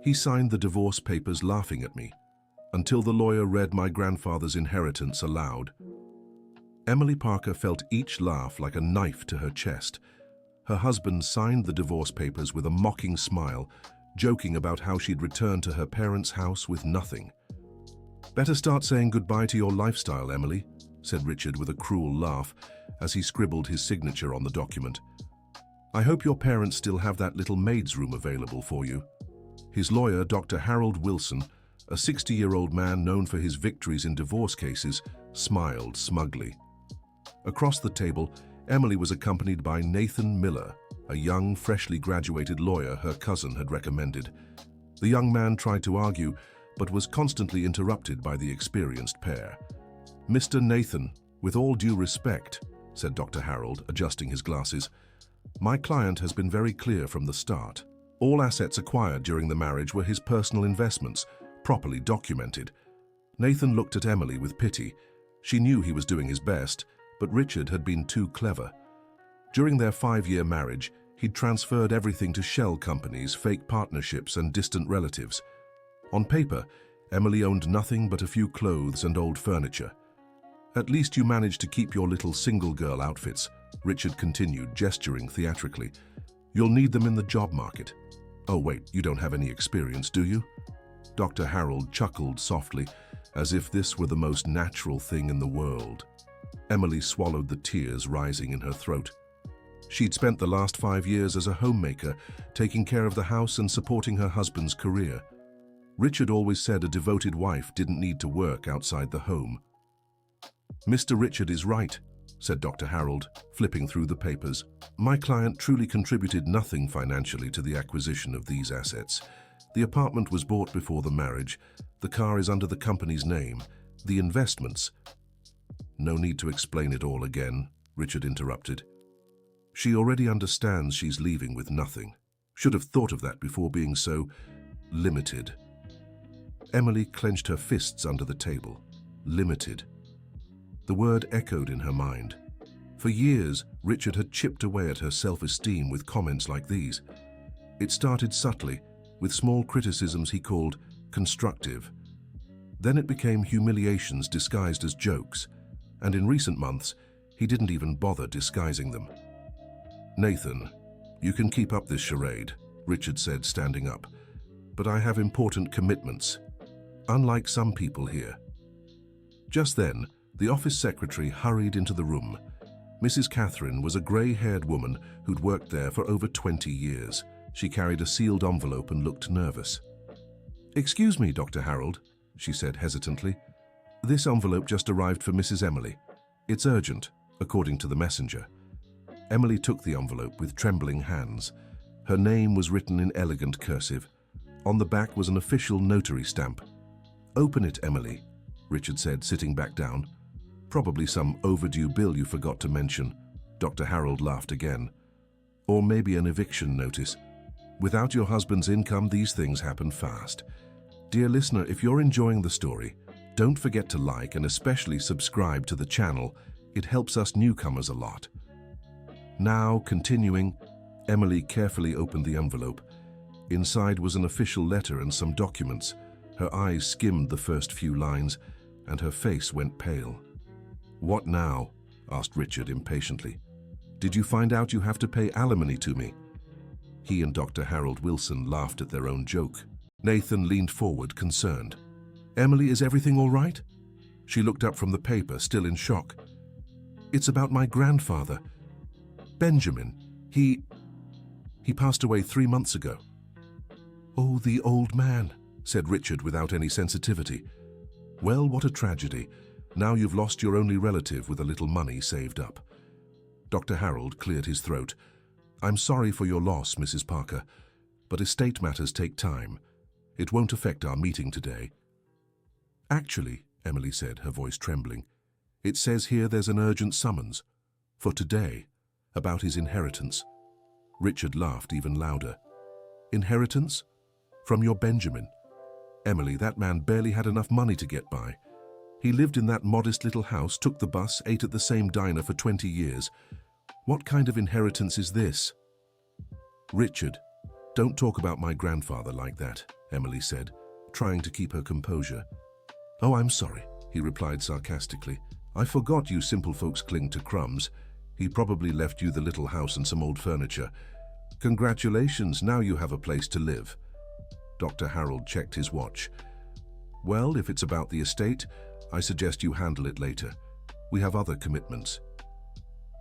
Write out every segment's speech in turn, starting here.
He signed the divorce papers laughing at me, until the lawyer read my grandfather's inheritance aloud. Emily Parker felt each laugh like a knife to her chest. Her husband signed the divorce papers with a mocking smile, joking about how she'd returned to her parents' house with nothing. "Better start saying goodbye to your lifestyle, Emily," said Richard with a cruel laugh as he scribbled his signature on the document. "I hope your parents still have that little maid's room available for you." His lawyer, Dr. Harold Wilson, a 60-year-old man known for his victories in divorce cases, smiled smugly. Across the table, Emily was accompanied by Nathan Miller, a young, freshly graduated lawyer her cousin had recommended. The young man tried to argue, but was constantly interrupted by the experienced pair. "Mr. Nathan, with all due respect," said Dr. Harold, adjusting his glasses, "my client has been very clear from the start. All assets acquired during the marriage were his personal investments, properly documented." Nathan looked at Emily with pity. She knew he was doing his best, but Richard had been too clever. During their 5-year marriage, he'd transferred everything to shell companies, fake partnerships, and distant relatives. On paper, Emily owned nothing but a few clothes and old furniture. "At least you managed to keep your little single-girl outfits," Richard continued, gesturing theatrically. "You'll need them in the job market." "Oh wait, you don't have any experience, do you?" Dr. Harold chuckled softly, as if this were the most natural thing in the world. Emily swallowed the tears rising in her throat. She'd spent the last 5 years as a homemaker, taking care of the house and supporting her husband's career. Richard always said a devoted wife didn't need to work outside the home. "Mr. Richard is right," said Dr. Harold, flipping through the papers. "My client truly contributed nothing financially to the acquisition of these assets. The apartment was bought before the marriage. The car is under the company's name. The investments—" "No need to explain it all again," Richard interrupted. "She already understands she's leaving with nothing. Should have thought of that before being so limited." Emily clenched her fists under the table. Limited. The word echoed in her mind. For years, Richard had chipped away at her self-esteem with comments like these. It started subtly, with small criticisms he called constructive. Then it became humiliations disguised as jokes, and in recent months, he didn't even bother disguising them. "Nathan, you can keep up this charade," Richard said, standing up. "But I have important commitments, unlike some people here." Just then, the office secretary hurried into the room. Mrs. Catherine was a grey-haired woman who'd worked there for over 20 years. She carried a sealed envelope and looked nervous. "Excuse me, Dr. Harold," she said hesitantly. "This envelope just arrived for Mrs. Emily. It's urgent, according to the messenger." Emily took the envelope with trembling hands. Her name was written in elegant cursive. On the back was an official notary stamp. "Open it, Emily," Richard said, sitting back down. "Probably some overdue bill you forgot to mention." Dr. Harold laughed again. "Or maybe an eviction notice. Without your husband's income, these things happen fast." Dear listener, if you're enjoying the story, don't forget to like and especially subscribe to the channel. It helps us newcomers a lot. Now, continuing, Emily carefully opened the envelope. Inside was an official letter and some documents. Her eyes skimmed the first few lines, and her face went pale. "What now?" asked Richard impatiently. "Did you find out you have to pay alimony to me?" He and Dr. Harold Wilson laughed at their own joke. Nathan leaned forward, concerned. "Emily, is everything all right?" She looked up from the paper, still in shock. "It's about my grandfather, Benjamin. He passed away 3 months ago." "Oh, the old man," said Richard without any sensitivity. "Well, what a tragedy. Now you've lost your only relative with a little money saved up." Dr. Harold cleared his throat. "I'm sorry for your loss, Mrs. Parker, but estate matters take time. It won't affect our meeting today." "Actually," Emily said, her voice trembling, "it says here there's an urgent summons. For today, about his inheritance." Richard laughed even louder. "Inheritance? From your Benjamin? Emily, that man barely had enough money to get by. He lived in that modest little house, took the bus, ate at the same diner for 20 years. What kind of inheritance is this?" "Richard," Don't talk about my grandfather like that, Emily said, trying to keep her composure. Oh, I'm sorry, he replied sarcastically. I forgot you simple folks cling to crumbs. He probably left you the little house and some old furniture. Congratulations, now you have a place to live. Dr. Harold checked his watch. Well, if it's about the estate, I suggest you handle it later. We have other commitments.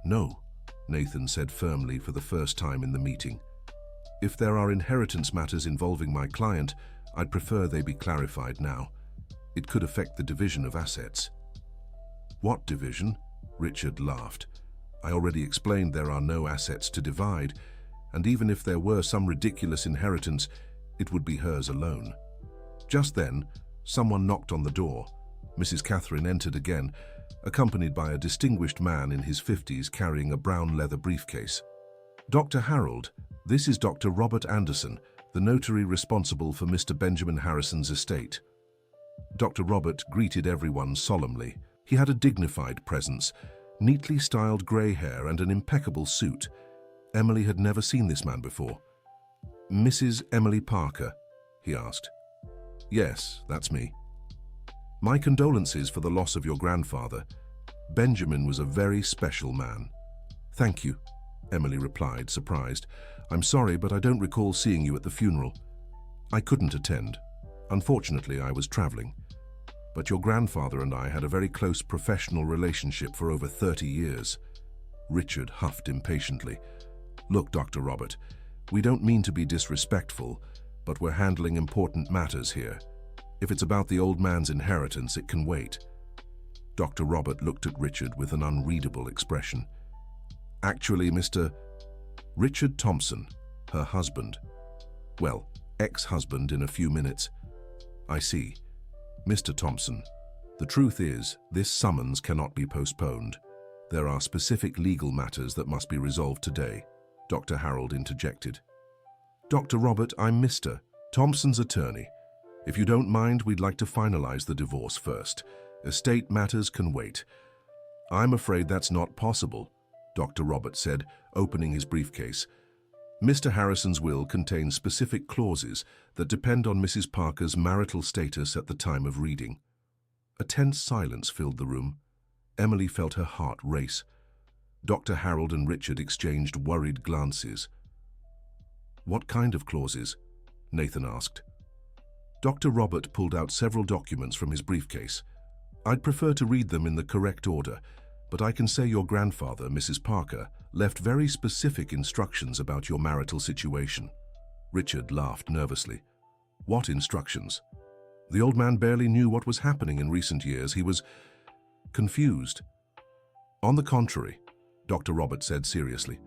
No, Nathan said firmly for the first time in the meeting. If there are inheritance matters involving my client, I'd prefer they be clarified now. It could affect the division of assets. What division? Richard laughed. I already explained there are no assets to divide, and even if there were some ridiculous inheritance, it would be hers alone. Just then, someone knocked on the door. Mrs. Catherine entered again, accompanied by a distinguished man in his 50s carrying a brown leather briefcase. Dr. Harold, this is Dr. Robert Anderson, the notary responsible for Mr. Benjamin Harrison's estate. Dr. Robert greeted everyone solemnly. He had a dignified presence, neatly styled grey hair and an impeccable suit. Emily had never seen this man before. Mrs. Emily Parker, he asked. Yes, that's me. My condolences for the loss of your grandfather. Benjamin was a very special man. Thank you, Emily replied, surprised. I'm sorry, but I don't recall seeing you at the funeral. I couldn't attend. Unfortunately, I was traveling. But your grandfather and I had a very close professional relationship for over 30 years. Richard huffed impatiently. Look, Dr. Robert, we don't mean to be disrespectful, but we're handling important matters here. If it's about the old man's inheritance, it can wait. Dr. Robert looked at Richard with an unreadable expression. Actually, Mr. Richard Thompson, her husband. Well, ex-husband in a few minutes. I see. Mr. Thompson, the truth is, this summons cannot be postponed. There are specific legal matters that must be resolved today, Dr. Harold interjected. Dr. Robert, I'm Mr. Thompson's attorney. If you don't mind, we'd like to finalize the divorce first. Estate matters can wait. I'm afraid that's not possible, Dr. Robert said, opening his briefcase. Mr. Harrison's will contains specific clauses that depend on Mrs. Parker's marital status at the time of reading. A tense silence filled the room. Emily felt her heart race. Dr. Harold and Richard exchanged worried glances. What kind of clauses? Nathan asked. Dr. Robert pulled out several documents from his briefcase. I'd prefer to read them in the correct order, but I can say your grandfather, Mrs. Parker, left very specific instructions about your marital situation. Richard laughed nervously. What instructions? The old man barely knew what was happening in recent years. He was confused. On the contrary, Dr. Robert said seriously.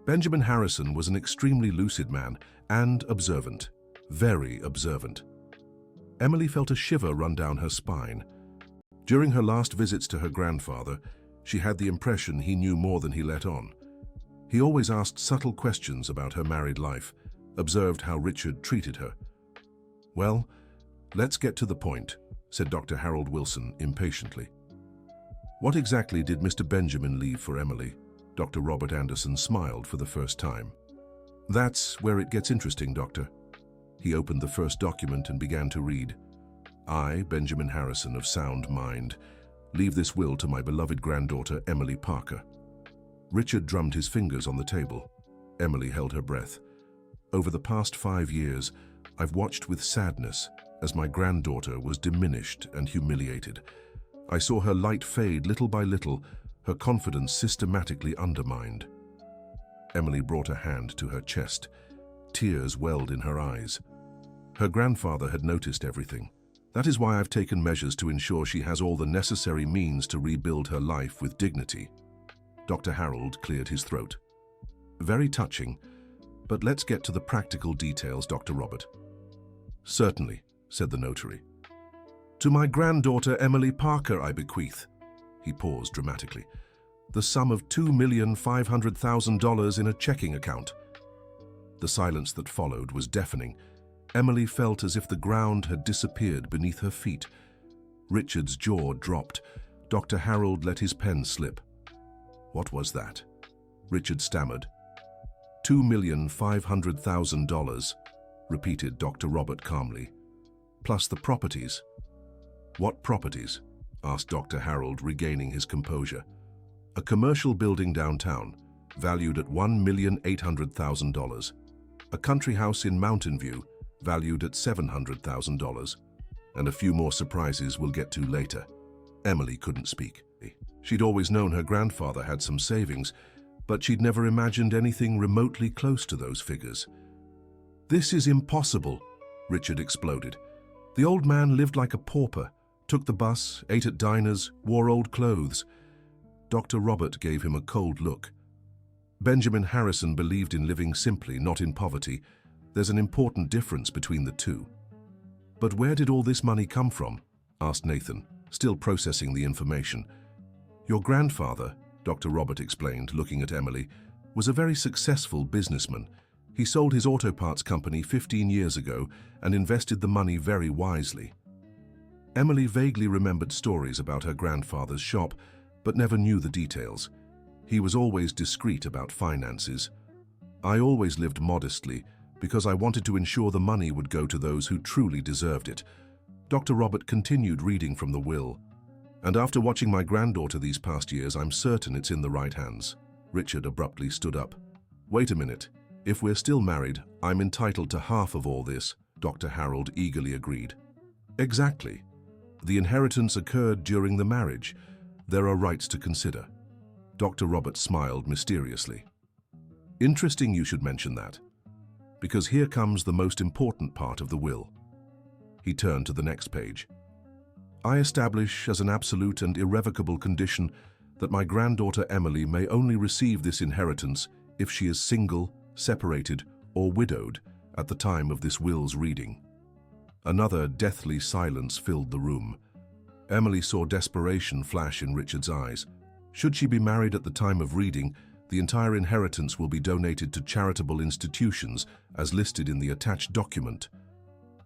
Benjamin Harrison was an extremely lucid man and observant, very observant. Emily felt a shiver run down her spine. During her last visits to her grandfather, she had the impression he knew more than he let on. He always asked subtle questions about her married life, observed how Richard treated her. Well, let's get to the point, said Dr. Harold Wilson impatiently. What exactly did Mr. Benjamin leave for Emily? Dr. Robert Anderson smiled for the first time. That's where it gets interesting, Doctor. He opened the first document and began to read. I, Benjamin Harrison of sound mind, leave this will to my beloved granddaughter, Emily Parker. Richard drummed his fingers on the table. Emily held her breath. Over the past 5 years, I've watched with sadness as my granddaughter was diminished and humiliated. I saw her light fade little by little, her confidence systematically undermined. Emily brought a hand to her chest. Tears welled in her eyes. Her grandfather had noticed everything. That is why I've taken measures to ensure she has all the necessary means to rebuild her life with dignity. Dr. Harold cleared his throat. Very touching, but let's get to the practical details, Dr. Robert. Certainly, said the notary. To my granddaughter Emily Parker I bequeath, he paused dramatically, the sum of $2,500,000 in a checking account. The silence that followed was deafening. Emily felt as if the ground had disappeared beneath her feet. Richard's jaw dropped. Dr. Harold let his pen slip. What was that? Richard stammered. $2,500,000, repeated Dr. Robert calmly. Plus the properties. What properties? Asked Dr. Harold, regaining his composure. A commercial building downtown, valued at $1,800,000. A country house in Mountain View, valued at $700,000. And a few more surprises we'll get to later. Emily couldn't speak. She'd always known her grandfather had some savings, but she'd never imagined anything remotely close to those figures. "This is impossible," Richard exploded. "The old man lived like a pauper, took the bus, ate at diners, wore old clothes." Dr. Robert gave him a cold look. "Benjamin Harrison believed in living simply, not in poverty. There's an important difference between the two." "But where did all this money come from?" asked Nathan, still processing the information. "Your grandfather," Dr. Robert explained, looking at Emily, "was a very successful businessman. He sold his auto parts company 15 years ago and invested the money very wisely." Emily vaguely remembered stories about her grandfather's shop, but never knew the details. He was always discreet about finances. "I always lived modestly because I wanted to ensure the money would go to those who truly deserved it." Dr. Robert continued reading from the will. "And after watching my granddaughter these past years, I'm certain it's in the right hands." Richard abruptly stood up. "Wait a minute. If we're still married, I'm entitled to half of all this," Dr. Harold eagerly agreed. "Exactly. The inheritance occurred during the marriage. There are rights to consider." Dr. Robert smiled mysteriously. "Interesting you should mention that, because here comes the most important part of the will." He turned to the next page. "I establish as an absolute and irrevocable condition that my granddaughter Emily may only receive this inheritance if she is single, separated, or widowed at the time of this will's reading." Another deathly silence filled the room. Emily saw desperation flash in Richard's eyes. Should she be married at the time of reading, the entire inheritance will be donated to charitable institutions as listed in the attached document.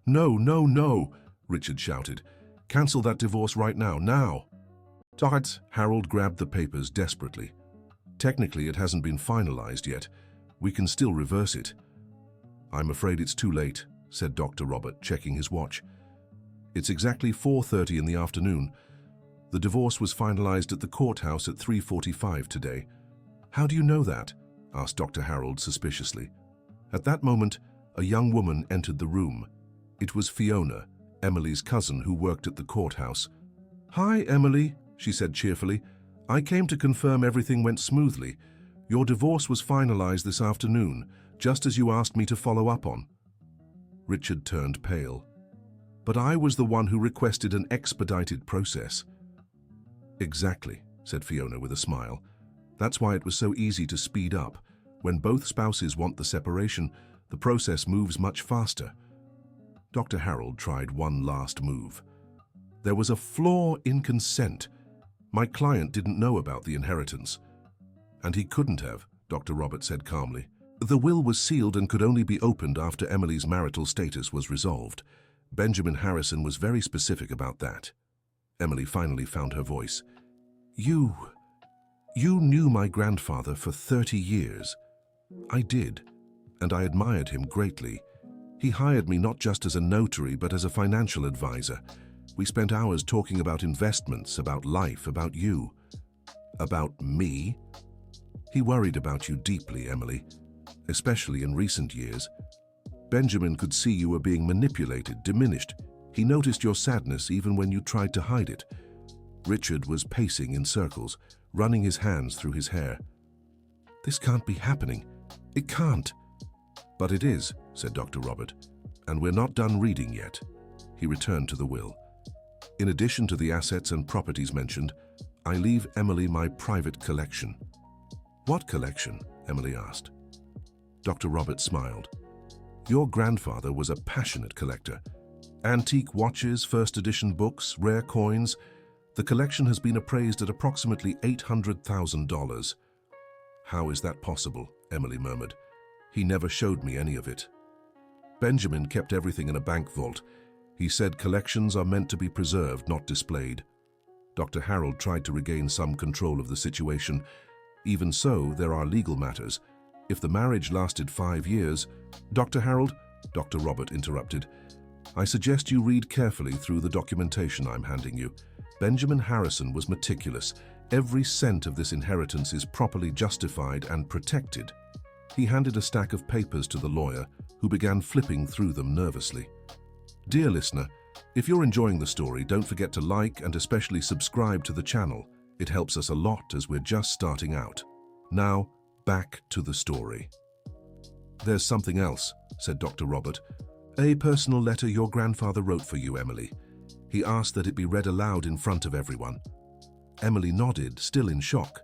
"No, no, no," Richard shouted. "Cancel that divorce right now, now." "Dot," Harold grabbed the papers desperately. "Technically, it hasn't been finalized yet. We can still reverse it." "I'm afraid it's too late," said Dr. Robert, checking his watch. "It's exactly 4:30 in the afternoon. The divorce was finalized at the courthouse at 3:45 today." "How do you know that?" asked Dr. Harold suspiciously. At that moment, a young woman entered the room. It was Fiona, Emily's cousin who worked at the courthouse. "Hi, Emily," she said cheerfully. "I came to confirm everything went smoothly. Your divorce was finalized this afternoon, just as you asked me to follow up on." Richard turned pale. "But I was the one who requested an expedited process." "Exactly," said Fiona with a smile. "That's why it was so easy to speed up. When both spouses want the separation, the process moves much faster." Dr. Harold tried one last move. "There was a flaw in consent. My client didn't know about the inheritance." "And he couldn't have," Dr. Robert said calmly. "The will was sealed and could only be opened after Emily's marital status was resolved. Benjamin Harrison was very specific about that." Emily finally found her voice. You knew my grandfather for 30 years." "I did, and I admired him greatly. He hired me not just as a notary, but as a financial advisor. We spent hours talking about investments, about life, about you." "About me?" "He worried about you deeply, Emily, especially in recent years. Benjamin could see you were being manipulated, diminished. He noticed your sadness even when you tried to hide it." Richard was pacing in circles, running his hands through his hair. "This can't be happening. It can't." "But it is," said Dr. Robert, "and we're not done reading yet." He returned to the will. "In addition to the assets and properties mentioned, I leave Emily my private collection." "What collection?" Emily asked. Dr. Robert smiled. "Your grandfather was a passionate collector. Antique watches, first edition books, rare coins. The collection has been appraised at approximately $800,000. "How is that possible?" Emily murmured. "He never showed me any of it." "Benjamin kept everything in a bank vault. He said collections are meant to be preserved, not displayed." Dr. Harold tried to regain some control of the situation. "Even so, there are legal matters. If the marriage lasted 5 years, Dr. Harold, Dr. Robert interrupted, I suggest you read carefully through the documentation I'm handing you. Benjamin Harrison was meticulous. Every cent of this inheritance is properly justified and protected. He handed a stack of papers to the lawyer, who began flipping through them nervously. Dear listener, if you're enjoying the story, don't forget to like and especially subscribe to the channel. It helps us a lot as we're just starting out. Now, back to the story. There's something else, said Dr. Robert. A personal letter your grandfather wrote for you, Emily. He asked that it be read aloud in front of everyone. Emily nodded, still in shock.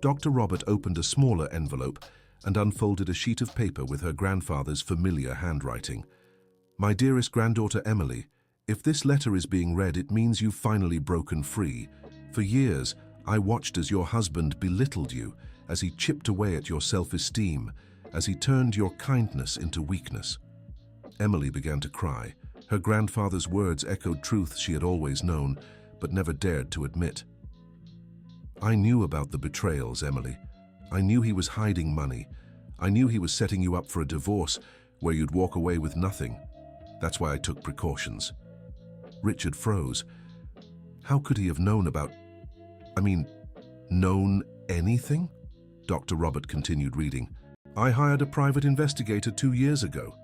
Dr. Robert opened a smaller envelope and unfolded a sheet of paper with her grandfather's familiar handwriting. My dearest granddaughter Emily, if this letter is being read, it means you've finally broken free. For years, I watched as your husband belittled you, as he chipped away at your self-esteem, as he turned your kindness into weakness. Emily began to cry. Her grandfather's words echoed truths she had always known, but never dared to admit. I knew about the betrayals, Emily. I knew he was hiding money. I knew he was setting you up for a divorce where you'd walk away with nothing. That's why I took precautions. Richard froze. How could he have known about... known anything? Dr. Robert continued reading. I hired a private investigator 2 years ago.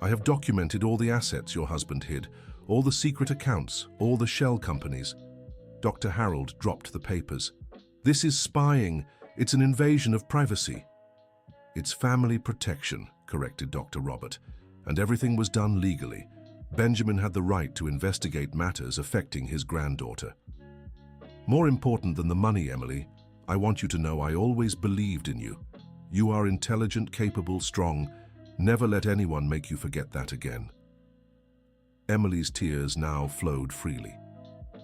I have documented all the assets your husband hid, all the secret accounts, all the shell companies. Dr. Harold dropped the papers. This is spying. It's an invasion of privacy. It's family protection, corrected Dr. Robert, and everything was done legally. Benjamin had the right to investigate matters affecting his granddaughter. More important than the money, Emily, I want you to know I always believed in you. You are intelligent, capable, strong. Never let anyone make you forget that again. Emily's tears now flowed freely.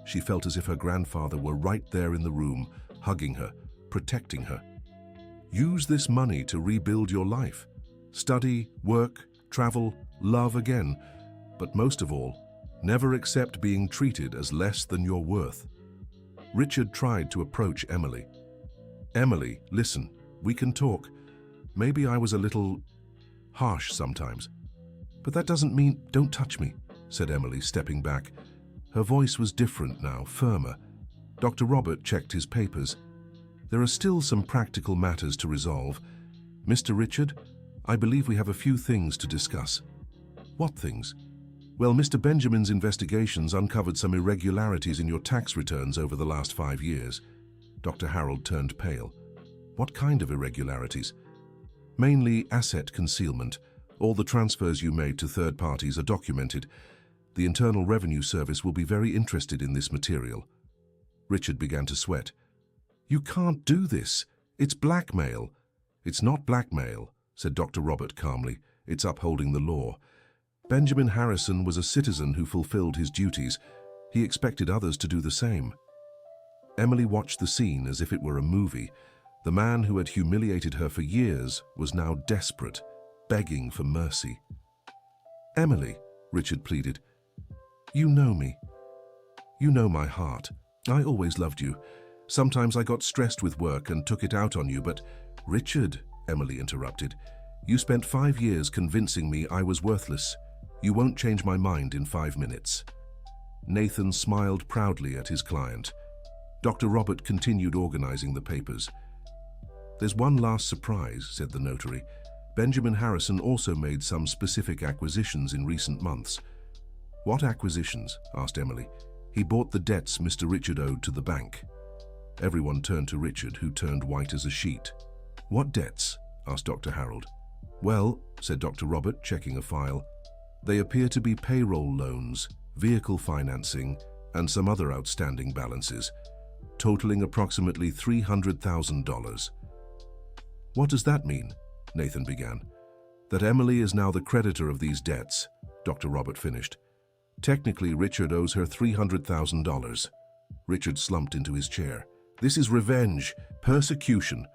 She felt as if her grandfather were right there in the room, hugging her, protecting her. Use this money to rebuild your life. Study, work, travel, love again. But most of all, never accept being treated as less than your worth. Richard tried to approach Emily. Emily, listen, we can talk. Maybe I was a little harsh sometimes. But that doesn't mean, don't touch me, said Emily, stepping back. Her voice was different now, firmer. Dr. Robert checked his papers. There are still some practical matters to resolve. Mr. Richard, I believe we have a few things to discuss. What things? Well, Mr. Benjamin's investigations uncovered some irregularities in your tax returns over the last 5 years. Dr. Harold turned pale. What kind of irregularities? Mainly asset concealment. All the transfers you made to third parties are documented. The Internal Revenue Service will be very interested in this material. Richard began to sweat. You can't do this. It's blackmail. It's not blackmail, said Dr. Robert calmly. It's upholding the law. Benjamin Harrison was a citizen who fulfilled his duties. He expected others to do the same. Emily watched the scene as if it were a movie. The man who had humiliated her for years was now desperate, begging for mercy. Emily, Richard pleaded, you know me. You know my heart. I always loved you. Sometimes I got stressed with work and took it out on you, but Richard, Emily interrupted, you spent 5 years convincing me I was worthless. You won't change my mind in 5 minutes. Nathan smiled proudly at his client. Dr. Robert continued organizing the papers. There's one last surprise, said the notary. Benjamin Harrison also made some specific acquisitions in recent months. What acquisitions? Asked Emily. He bought the debts Mr. Richard owed to the bank. Everyone turned to Richard, who turned white as a sheet. What debts? Asked Dr. Harold. Well, said Dr. Robert, checking a file, they appear to be payroll loans, vehicle financing, and some other outstanding balances, totaling approximately $300,000. What does that mean? Nathan began. That Emily is now the creditor of these debts, Dr. Robert finished. Technically, Richard owes her $300,000. Richard slumped into his chair. This is revenge, persecution.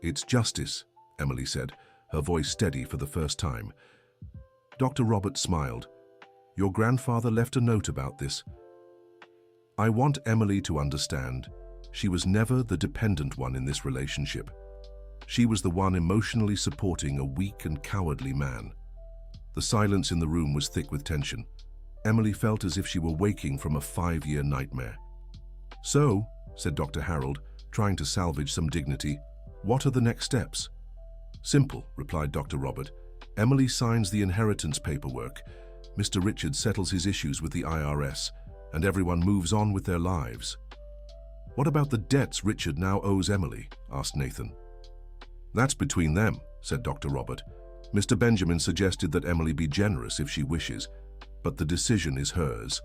It's justice, Emily said, her voice steady for the first time. Dr. Robert smiled. Your grandfather left a note about this. I want Emily to understand she was never the dependent one in this relationship. She was the one emotionally supporting a weak and cowardly man. The silence in the room was thick with tension. Emily felt as if she were waking from a 5-year nightmare. "So," said Dr. Harold, trying to salvage some dignity, "what are the next steps?" "Simple," replied Dr. Robert. "Emily signs the inheritance paperwork. Mr. Richard settles his issues with the IRS, and everyone moves on with their lives." "What about the debts Richard now owes Emily?" asked Nathan. "That's between them," said Dr. Robert. "Mr. Benjamin suggested that Emily be generous if she wishes, but the decision is hers."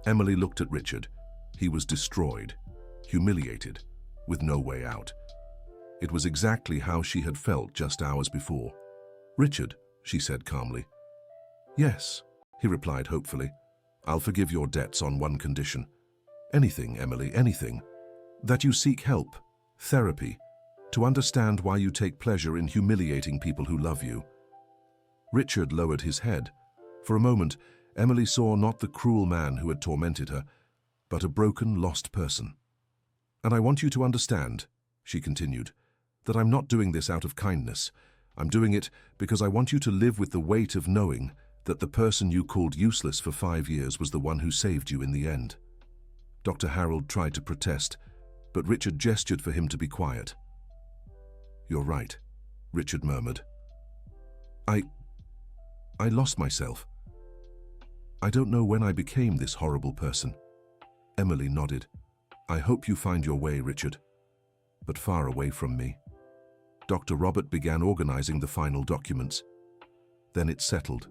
Emily looked at Richard. He was destroyed, humiliated, with no way out. It was exactly how she had felt just hours before. "Richard," she said calmly. "Yes," he replied hopefully. "I'll forgive your debts on one condition." "Anything, Emily, anything. That you seek help, therapy, to understand why you take pleasure in humiliating people who love you." Richard lowered his head. For a moment, Emily saw not the cruel man who had tormented her, but a broken, lost person. "And I want you to understand," she continued, "that I'm not doing this out of kindness. I'm doing it because I want you to live with the weight of knowing that the person you called useless for 5 years was the one who saved you in the end." Dr. Harold tried to protest, but Richard gestured for him to be quiet. "You're right," Richard murmured. I lost myself. I don't know when I became this horrible person." Emily nodded. "I hope you find your way, Richard, but far away from me." Dr. Robert began organizing the final documents. Then it settled.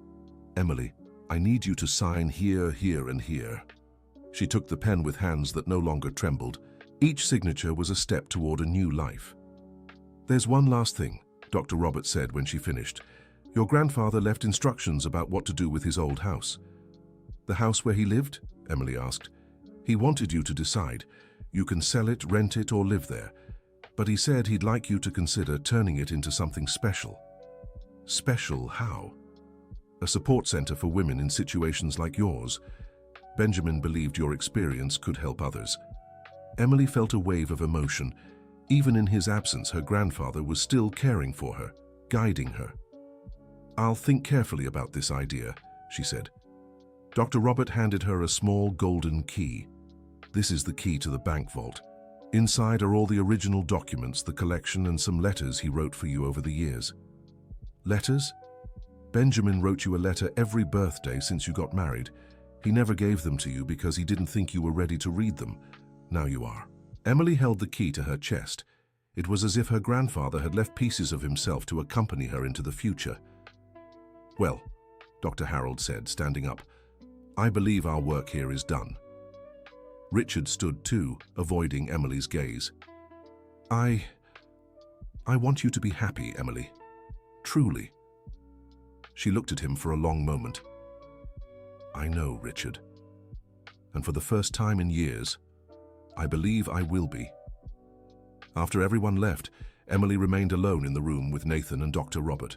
"Emily, I need you to sign here, here, and here." She took the pen with hands that no longer trembled. Each signature was a step toward a new life. "There's one last thing," Dr. Robert said when she finished. "Your grandfather left instructions about what to do with his old house." "The house where he lived?" Emily asked. "He wanted you to decide. You can sell it, rent it, or live there. But he said he'd like you to consider turning it into something special." "Special how?" "A support center for women in situations like yours. Benjamin believed your experience could help others." Emily felt a wave of emotion. Even in his absence, her grandfather was still caring for her, guiding her. "I'll think carefully about this idea," she said. Dr. Robert handed her a small golden key. "This is the key to the bank vault. Inside are all the original documents, the collection, and some letters he wrote for you over the years." "Letters?" "Benjamin wrote you a letter every birthday since you got married. He never gave them to you because he didn't think you were ready to read them. Now you are." Emily held the key to her chest. It was as if her grandfather had left pieces of himself to accompany her into the future. "Well," Dr. Harold said, standing up, "I believe our work here is done." Richard stood too, avoiding Emily's gaze. I want you to be happy, Emily. Truly." She looked at him for a long moment. "I know, Richard. And for the first time in years, I believe I will be." After everyone left, Emily remained alone in the room with Nathan and Dr. Robert.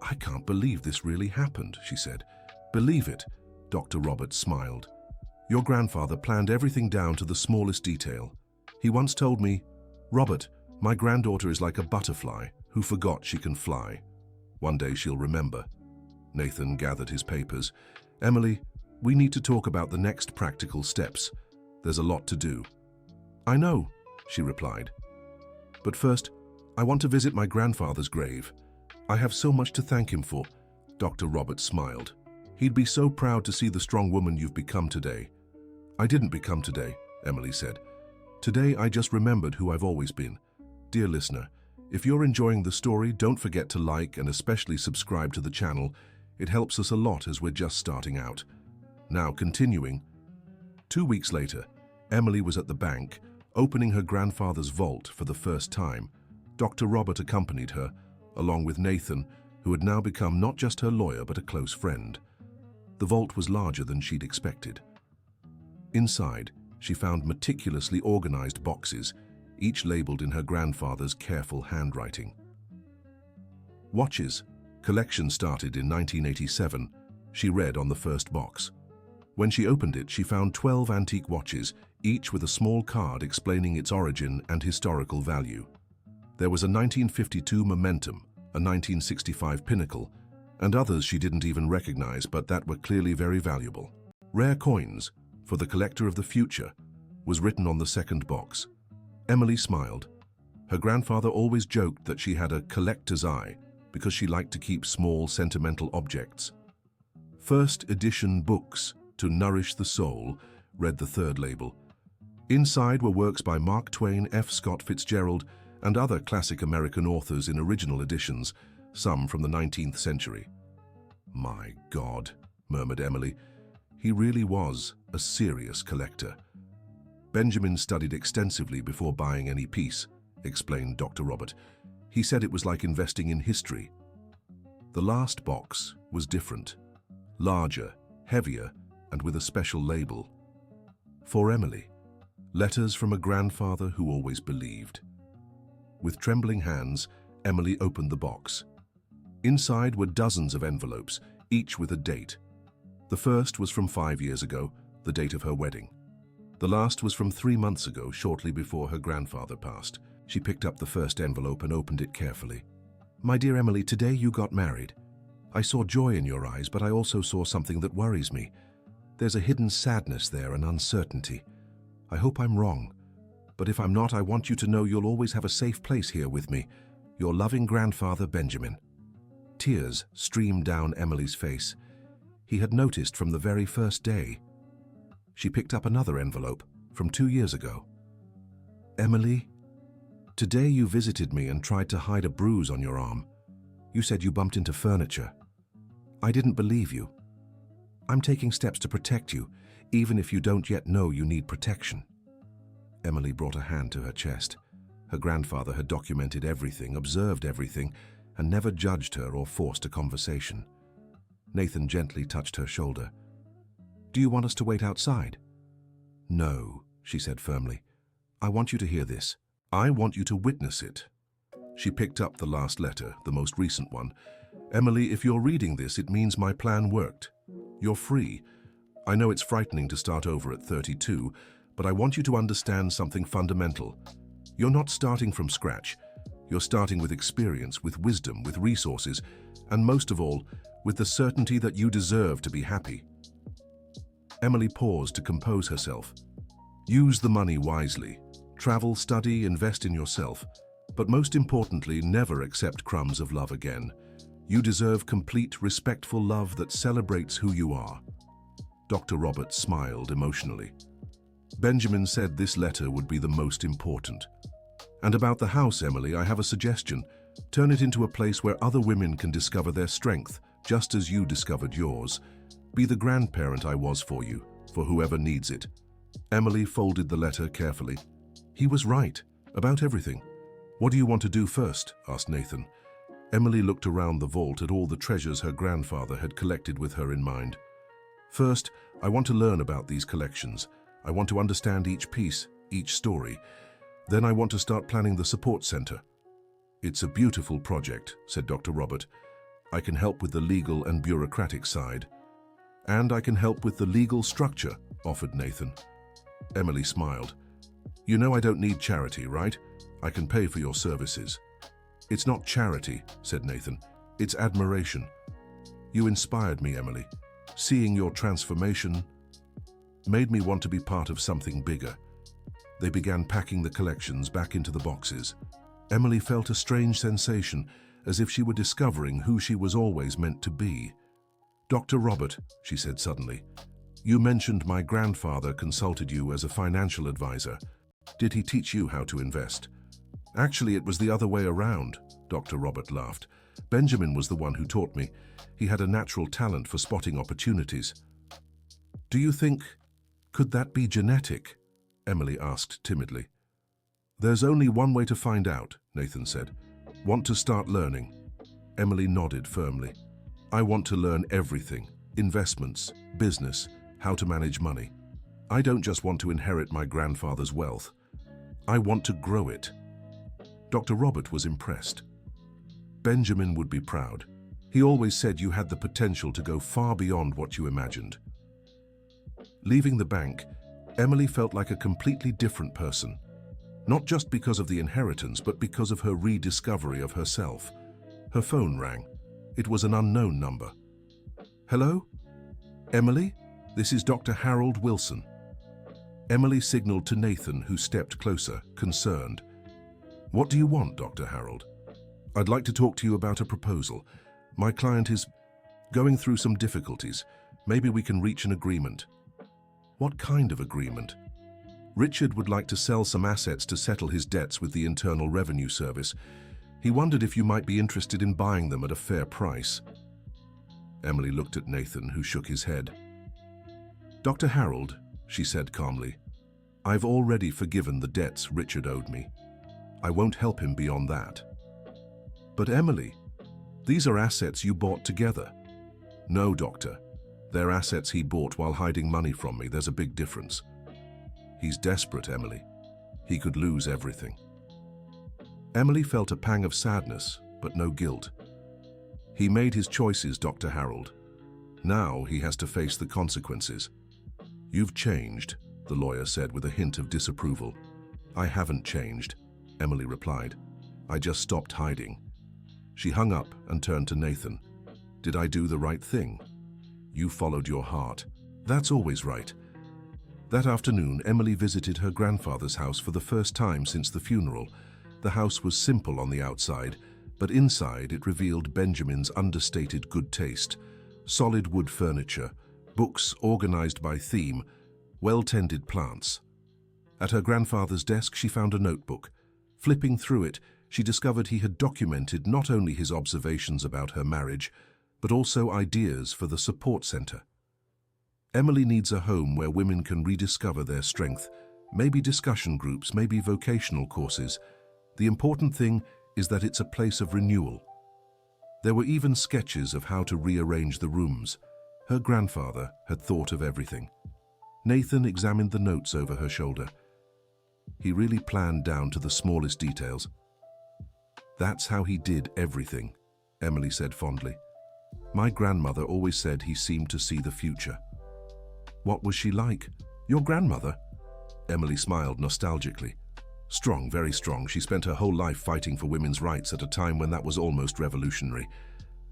"I can't believe this really happened," she said. "Believe it," Dr. Robert smiled. "Your grandfather planned everything down to the smallest detail. He once told me, 'Robert, my granddaughter is like a butterfly who forgot she can fly. One day she'll remember.'" Nathan gathered his papers. "Emily, we need to talk about the next practical steps. There's a lot to do." "I know," she replied. "But first, I want to visit my grandfather's grave. I have so much to thank him for." Dr. Robert smiled. "He'd be so proud to see the strong woman you've become today." "I didn't become today," Emily said. "Today I just remembered who I've always been." Dear listener, if you're enjoying the story, don't forget to like and especially subscribe to the channel. It helps us a lot as we're just starting out. Now continuing. 2 weeks later, Emily was at the bank, opening her grandfather's vault for the first time. Dr. Robert accompanied her, along with Nathan, who had now become not just her lawyer but a close friend. The vault was larger than she'd expected. Inside, she found meticulously organized boxes, each labeled in her grandfather's careful handwriting. "Watches. Collection started in 1987, she read on the first box. When she opened it, she found 12 antique watches, each with a small card explaining its origin and historical value. There was a 1952 Momentum, a 1965 Pinnacle, and others she didn't even recognize, but that were clearly very valuable. Rare Coins, for the Collector of the Future, was written on the second box. Emily smiled. Her grandfather always joked that she had a collector's eye because she liked to keep small, sentimental objects. First edition books to nourish the soul, read the third label. Inside were works by Mark Twain, F. Scott Fitzgerald, and other classic American authors in original editions, some from the 19th century. "My God," murmured Emily. "He really was a serious collector." "Benjamin studied extensively before buying any piece," explained Dr. Robert. "He said it was like investing in history." The last box was different. Larger, heavier, and with a special label. "For Emily, letters from a grandfather who always believed." With trembling hands, Emily opened the box. Inside were dozens of envelopes, each with a date. The first was from 5 years ago, the date of her wedding. The last was from 3 months ago, shortly before her grandfather passed. She picked up the first envelope and opened it carefully. "My dear Emily, today you got married. I saw joy in your eyes, but I also saw something that worries me. There's a hidden sadness there and uncertainty. I hope I'm wrong, but if I'm not, I want you to know you'll always have a safe place here with me. Your loving grandfather, Benjamin." Tears streamed down Emily's face. He had noticed from the very first day. She picked up another envelope from 2 years ago. "Emily, today you visited me and tried to hide a bruise on your arm. You said you bumped into furniture. I didn't believe you. I'm taking steps to protect you, even if you don't yet know you need protection." Emily brought a hand to her chest. Her grandfather had documented everything, observed everything, and never judged her or forced a conversation. Nathan gently touched her shoulder. "Do you want us to wait outside?" "No," she said firmly. "I want you to hear this. I want you to witness it." She picked up the last letter, the most recent one. "Emily, if you're reading this, it means my plan worked. You're free. I know it's frightening to start over at 32, but I want you to understand something fundamental. You're not starting from scratch. You're starting with experience, with wisdom, with resources, and most of all, with the certainty that you deserve to be happy." Emily paused to compose herself. "Use the money wisely. Travel, study, invest in yourself. But most importantly, never accept crumbs of love again. You deserve complete, respectful love that celebrates who you are." Dr. Roberts smiled emotionally. "Benjamin said this letter would be the most important. And about the house, Emily, I have a suggestion. Turn it into a place where other women can discover their strength, just as you discovered yours. Be the grandparent I was for you, for whoever needs it." Emily folded the letter carefully. He was right, about everything. "What do you want to do first?" asked Nathan. Emily looked around the vault at all the treasures her grandfather had collected with her in mind. "First, I want to learn about these collections. I want to understand each piece, each story. Then I want to start planning the support center." "It's a beautiful project," said Dr. Robert. "I can help with the legal and bureaucratic side." "And I can help with the legal structure," offered Nathan. Emily smiled. "You know I don't need charity, right? I can pay for your services." "It's not charity," said Nathan. "It's admiration. You inspired me, Emily. Seeing your transformation made me want to be part of something bigger." They began packing the collections back into the boxes. Emily felt a strange sensation, as if she were discovering who she was always meant to be. "Dr. Robert," she said suddenly, "you mentioned my grandfather consulted you as a financial advisor. Did he teach you how to invest?" "Actually, it was the other way around," Dr. Robert laughed. "Benjamin was the one who taught me. He had a natural talent for spotting opportunities." "Do you think, could that be genetic?" Emily asked timidly. "There's only one way to find out," Nathan said. "Want to start learning?" Emily nodded firmly. "I want to learn everything. Investments, business, how to manage money. I don't just want to inherit my grandfather's wealth. I want to grow it." Dr. Robert was impressed. "Benjamin would be proud. He always said you had the potential to go far beyond what you imagined." Leaving the bank, Emily felt like a completely different person. Not just because of the inheritance, but because of her rediscovery of herself. Her phone rang. It was an unknown number. "Hello? Emily? This is Dr. Harold Wilson." Emily signaled to Nathan, who stepped closer, concerned. "What do you want, Dr. Harold?" "I'd like to talk to you about a proposal. My client is going through some difficulties. Maybe we can reach an agreement." "What kind of agreement?" "Richard would like to sell some assets to settle his debts with the Internal Revenue Service. He wondered if you might be interested in buying them at a fair price." Emily looked at Nathan, who shook his head. "Dr. Harold," she said calmly, "I've already forgiven the debts Richard owed me. I won't help him beyond that." "But Emily, these are assets you bought together." "No, doctor. They're assets he bought while hiding money from me. There's a big difference." "He's desperate, Emily. He could lose everything." Emily felt a pang of sadness, but no guilt. "He made his choices, Dr. Harold. Now he has to face the consequences." "You've changed," the lawyer said with a hint of disapproval. "I haven't changed," Emily replied. "I just stopped hiding." She hung up and turned to Nathan. "Did I do the right thing?" "You followed your heart. That's always right." That afternoon, Emily visited her grandfather's house for the first time since the funeral. The house was simple on the outside, but inside it revealed Benjamin's understated good taste. Solid wood furniture, books organized by theme, well-tended plants. At her grandfather's desk, she found a notebook. Flipping through it, she discovered he had documented not only his observations about her marriage, but also ideas for the support center. Emily needs a home where women can rediscover their strength, maybe discussion groups, maybe vocational courses. The important thing is that it's a place of renewal. There were even sketches of how to rearrange the rooms. Her grandfather had thought of everything. Nathan examined the notes over her shoulder. He really planned down to the smallest details. "That's how he did everything," Emily said fondly. "My grandmother always said he seemed to see the future." "What was she like?" "Your grandmother?" Emily smiled nostalgically. "Strong, very strong. She spent her whole life fighting for women's rights at a time when that was almost revolutionary.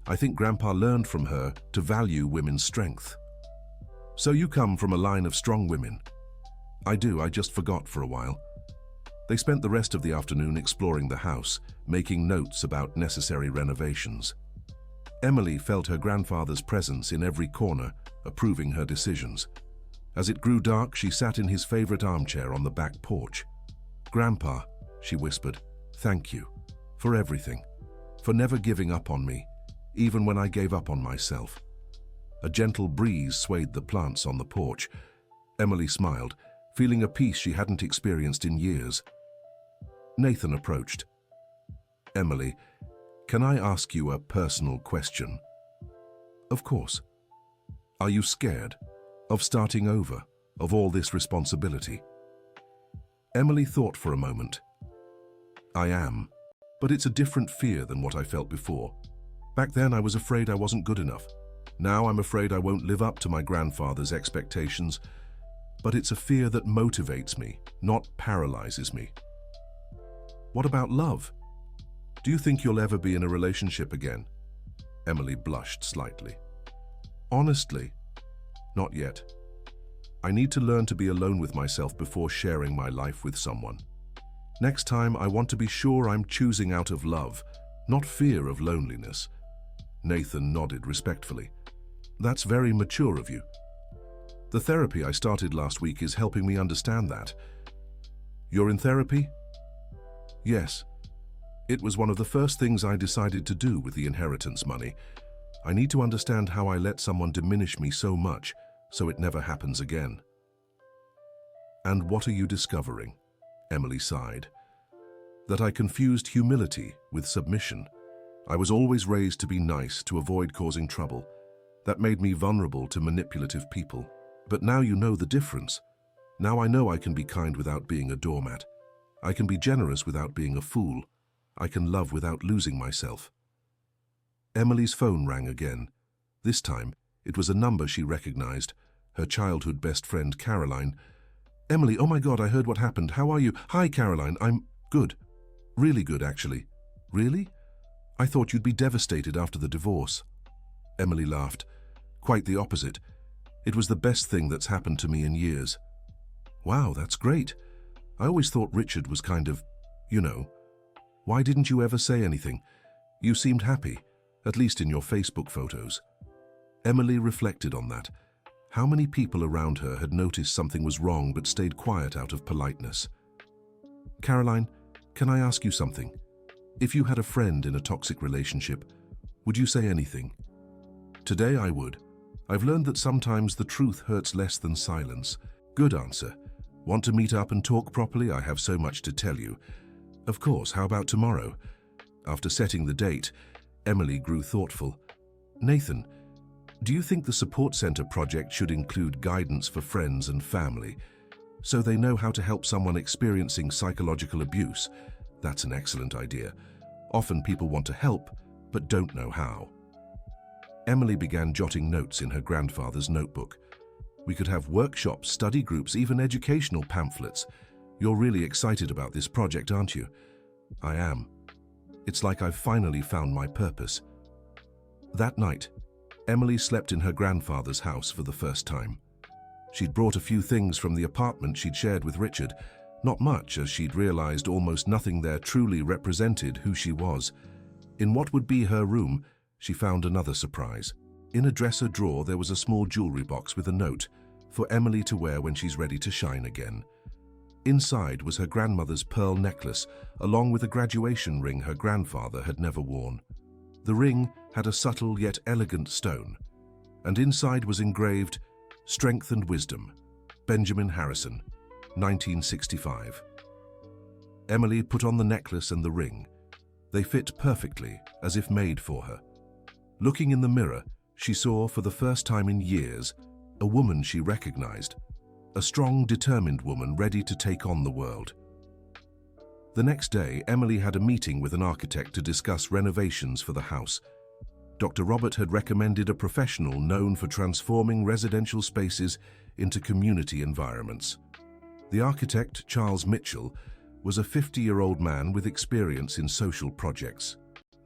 I think Grandpa learned from her to value women's strength." "So you come from a line of strong women?" "I do. I just forgot for a while." They spent the rest of the afternoon exploring the house, making notes about necessary renovations. Emily felt her grandfather's presence in every corner, approving her decisions. As it grew dark, she sat in his favorite armchair on the back porch. "Grandpa," she whispered, "thank you for everything, for never giving up on me, even when I gave up on myself." A gentle breeze swayed the plants on the porch. Emily smiled, feeling a peace she hadn't experienced in years. Nathan approached. "Emily, can I ask you a personal question?" "Of course." "Are you scared of starting over, of all this responsibility?" Emily thought for a moment. "I am, but it's a different fear than what I felt before. Back then I was afraid I wasn't good enough. Now I'm afraid I won't live up to my grandfather's expectations, but it's a fear that motivates me, not paralyzes me." "What about love? Do you think you'll ever be in a relationship again?" Emily blushed slightly. "Honestly, not yet. I need to learn to be alone with myself before sharing my life with someone. Next time, I want to be sure I'm choosing out of love, not fear of loneliness." Nathan nodded respectfully. "That's very mature of you. The therapy I started last week is helping me understand that." "You're in therapy?" "Yes. It was one of the first things I decided to do with the inheritance money. I need to understand how I let someone diminish me so much so it never happens again." "And what are you discovering?" Emily sighed. "That I confused humility with submission. I was always raised to be nice, to avoid causing trouble. That made me vulnerable to manipulative people. But now you know the difference. Now I know I can be kind without being a doormat. I can be generous without being a fool. I can love without losing myself." Emily's phone rang again. This time, it was a number she recognized, her childhood best friend Caroline. Emily, oh my God, I heard what happened. How are you? Hi, Caroline. I'm good. Really good, actually. Really? I thought you'd be devastated after the divorce. Emily laughed. Quite the opposite. It was the best thing that's happened to me in years. Wow, that's great. I always thought Richard was kind of, you know. Why didn't you ever say anything? You seemed happy, at least in your Facebook photos. Emily reflected on that. How many people around her had noticed something was wrong but stayed quiet out of politeness? Caroline, can I ask you something? If you had a friend in a toxic relationship, would you say anything? Today I would. I've learned that sometimes the truth hurts less than silence. Good answer. Want to meet up and talk properly? I have so much to tell you. Of course, how about tomorrow? After setting the date, Emily grew thoughtful. Nathan, do you think the support center project should include guidance for friends and family, so they know how to help someone experiencing psychological abuse? That's an excellent idea. Often people want to help, but don't know how. Emily began jotting notes in her grandfather's notebook. We could have workshops, study groups, even educational pamphlets. You're really excited about this project, aren't you? I am. It's like I've finally found my purpose. That night, Emily slept in her grandfather's house for the first time. She'd brought a few things from the apartment she'd shared with Richard, not much, as she'd realized almost nothing there truly represented who she was. In what would be her room, she found another surprise. In a dresser drawer there was a small jewelry box with a note, for Emily to wear when she's ready to shine again. Inside was her grandmother's pearl necklace, along with a graduation ring her grandfather had never worn. The ring had a subtle yet elegant stone, and inside was engraved, "Strength and Wisdom, Benjamin Harrison, 1965. Emily put on the necklace and the ring. They fit perfectly, as if made for her. Looking in the mirror, she saw, for the first time in years, a woman she recognized. A strong, determined woman ready to take on the world. The next day, Emily had a meeting with an architect to discuss renovations for the house. Dr. Robert had recommended a professional known for transforming residential spaces into community environments. The architect, Charles Mitchell, was a 50-year-old man with experience in social projects.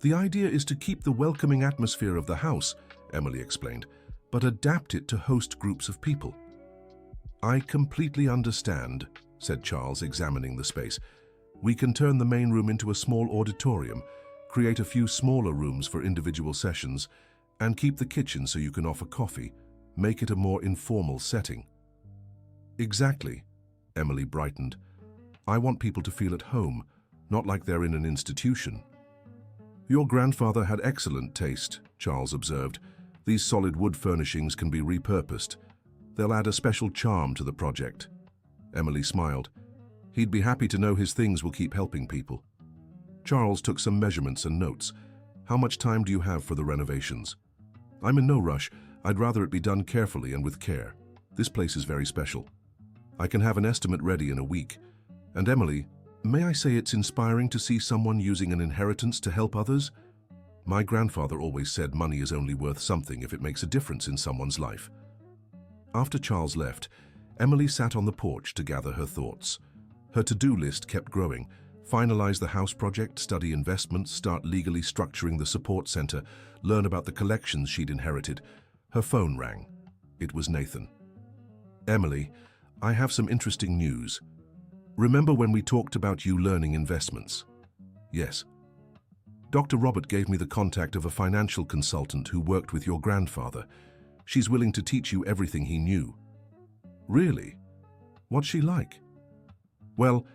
The idea is to keep the welcoming atmosphere of the house, Emily explained, but adapt it to host groups of people. I completely understand, said Charles, examining the space. We can turn the main room into a small auditorium, create a few smaller rooms for individual sessions, and keep the kitchen so you can offer coffee, make it a more informal setting. Exactly, Emily brightened. I want people to feel at home, not like they're in an institution. Your grandfather had excellent taste, Charles observed. These solid wood furnishings can be repurposed. They'll add a special charm to the project. Emily smiled. He'd be happy to know his things will keep helping people. Charles took some measurements and notes. How much time do you have for the renovations? I'm in no rush. I'd rather it be done carefully and with care. This place is very special. I can have an estimate ready in a week. And Emily, may I say it's inspiring to see someone using an inheritance to help others? My grandfather always said money is only worth something if it makes a difference in someone's life. After Charles left, Emily sat on the porch to gather her thoughts. Her to-do list kept growing. Finalize the house project, study investments, start legally structuring the support center, learn about the collections she'd inherited. Her phone rang. It was Nathan. Emily, I have some interesting news. Remember when we talked about you learning investments? Yes. Dr. Robert gave me the contact of a financial consultant who worked with your grandfather. She's willing to teach you everything he knew. Really? What's she like? Well,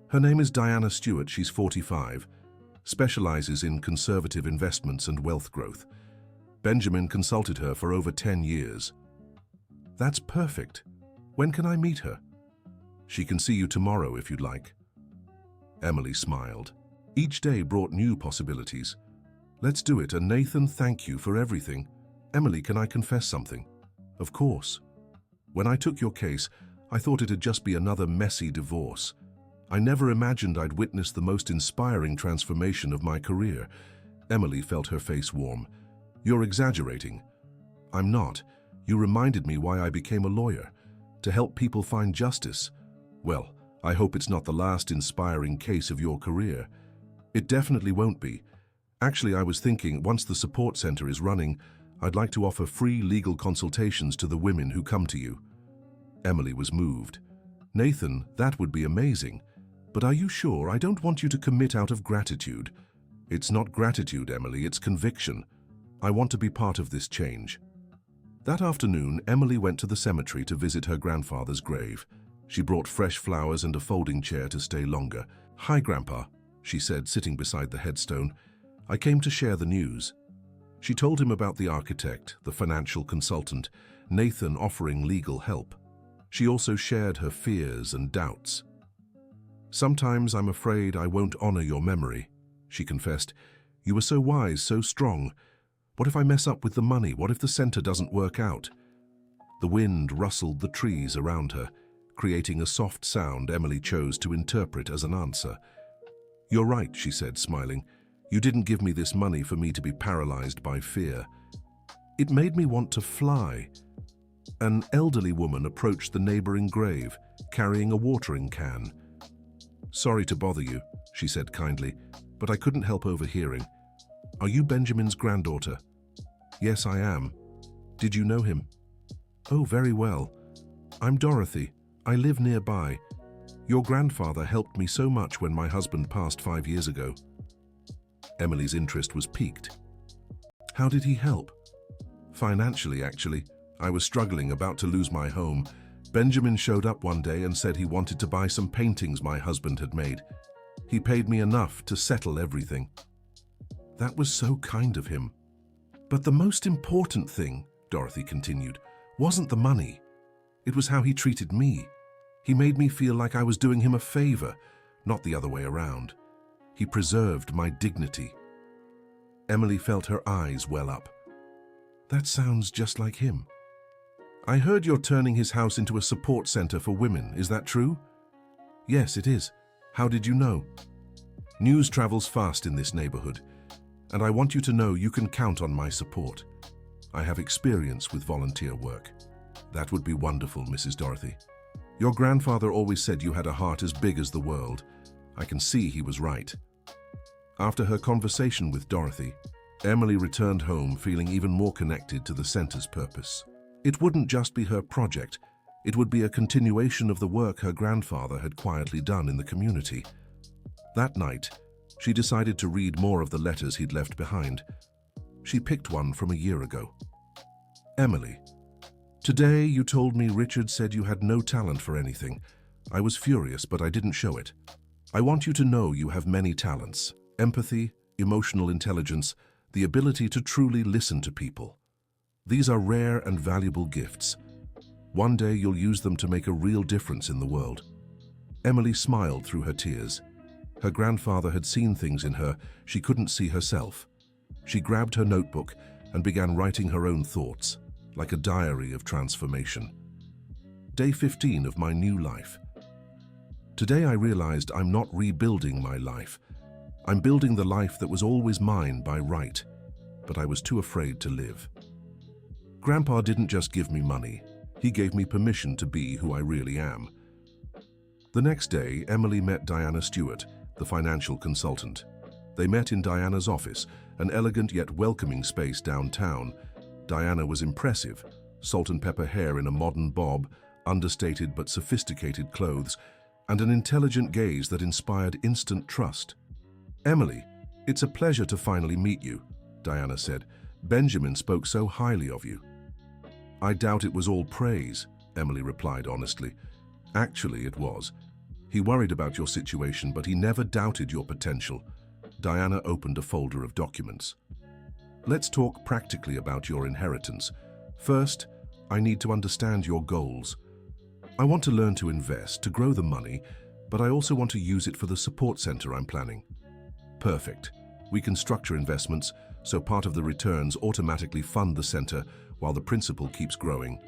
her name is Diana Stewart. She's 45, specializes in conservative investments and wealth growth. Benjamin consulted her for over 10 years. That's perfect. When can I meet her? She can see you tomorrow if you'd like. Emily smiled. Each day brought new possibilities. Let's do it, and Nathan, thank you for everything. Emily, can I confess something? Of course. When I took your case, I thought it'd just be another messy divorce. I never imagined I'd witness the most inspiring transformation of my career. Emily felt her face warm. You're exaggerating. I'm not. You reminded me why I became a lawyer, to help people find justice. Well, I hope it's not the last inspiring case of your career. It definitely won't be. Actually, I was thinking, once the support center is running, I'd like to offer free legal consultations to the women who come to you. Emily was moved. Nathan, that would be amazing. But are you sure? I don't want you to commit out of gratitude. It's not gratitude, Emily, it's conviction. I want to be part of this change. That afternoon, Emily went to the cemetery to visit her grandfather's grave. She brought fresh flowers and a folding chair to stay longer. "Hi, Grandpa," she said, sitting beside the headstone. "I came to share the news." She told him about the architect, the financial consultant, Nathan offering legal help. She also shared her fears and doubts. "Sometimes I'm afraid I won't honor your memory," she confessed. "You were so wise, so strong. What if I mess up with the money? What if the center doesn't work out?" The wind rustled the trees around her, creating a soft sound Emily chose to interpret as an answer. "You're right," she said, smiling. "You didn't give me this money for me to be paralyzed by fear. It made me want to fly." An elderly woman approached the neighboring grave, carrying a watering can. "Sorry to bother you," she said kindly, "but I couldn't help overhearing. Are you Benjamin's granddaughter?" "Yes, I am." "Did you know him?" "Oh, very well. I'm Dorothy. I live nearby. Your grandfather helped me so much when my husband passed 5 years ago." Emily's interest was piqued. "How did he help?" "Financially, actually. I was struggling, about to lose my home. Benjamin showed up one day and said he wanted to buy some paintings my husband had made. He paid me enough to settle everything." "That was so kind of him." "But the most important thing," Dorothy continued, "wasn't the money. It was how he treated me. He made me feel like I was doing him a favor, not the other way around. He preserved my dignity." Emily felt her eyes well up. "That sounds just like him." "I heard you're turning his house into a support center for women. Is that true?" "Yes, it is. How did you know?" "News travels fast in this neighborhood, and I want you to know you can count on my support. I have experience with volunteer work." "That would be wonderful, Mrs. Dorothy. Your grandfather always said you had a heart as big as the world. I can see he was right." After her conversation with Dorothy, Emily returned home feeling even more connected to the center's purpose. It wouldn't just be her project. It would be a continuation of the work her grandfather had quietly done in the community. That night, she decided to read more of the letters he'd left behind. She picked one from a year ago. "Emily, today you told me Richard said you had no talent for anything. I was furious, but I didn't show it. I want you to know you have many talents: empathy, emotional intelligence, the ability to truly listen to people. These are rare and valuable gifts. One day you'll use them to make a real difference in the world." Emily smiled through her tears. Her grandfather had seen things in her she couldn't see herself. She grabbed her notebook and began writing her own thoughts, like a diary of transformation. Day 15 of my new life. Today I realized I'm not rebuilding my life. I'm building the life that was always mine by right, but I was too afraid to live. Grandpa didn't just give me money. He gave me permission to be who I really am. The next day, Emily met Diana Stewart, the financial consultant. They met in Diana's office, an elegant yet welcoming space downtown. Diana was impressive, salt and pepper hair in a modern bob, understated but sophisticated clothes, and an intelligent gaze that inspired instant trust. "Emily, it's a pleasure to finally meet you," Diana said. "Benjamin spoke so highly of you." "I doubt it was all praise," Emily replied honestly. "Actually, it was. He worried about your situation, but he never doubted your potential." Diana opened a folder of documents. "Let's talk practically about your inheritance. First, I need to understand your goals. I want to learn to invest, to grow the money, but I also want to use it for the support center I'm planning." "Perfect. We can structure investments so part of the returns automatically fund the center while the principal keeps growing."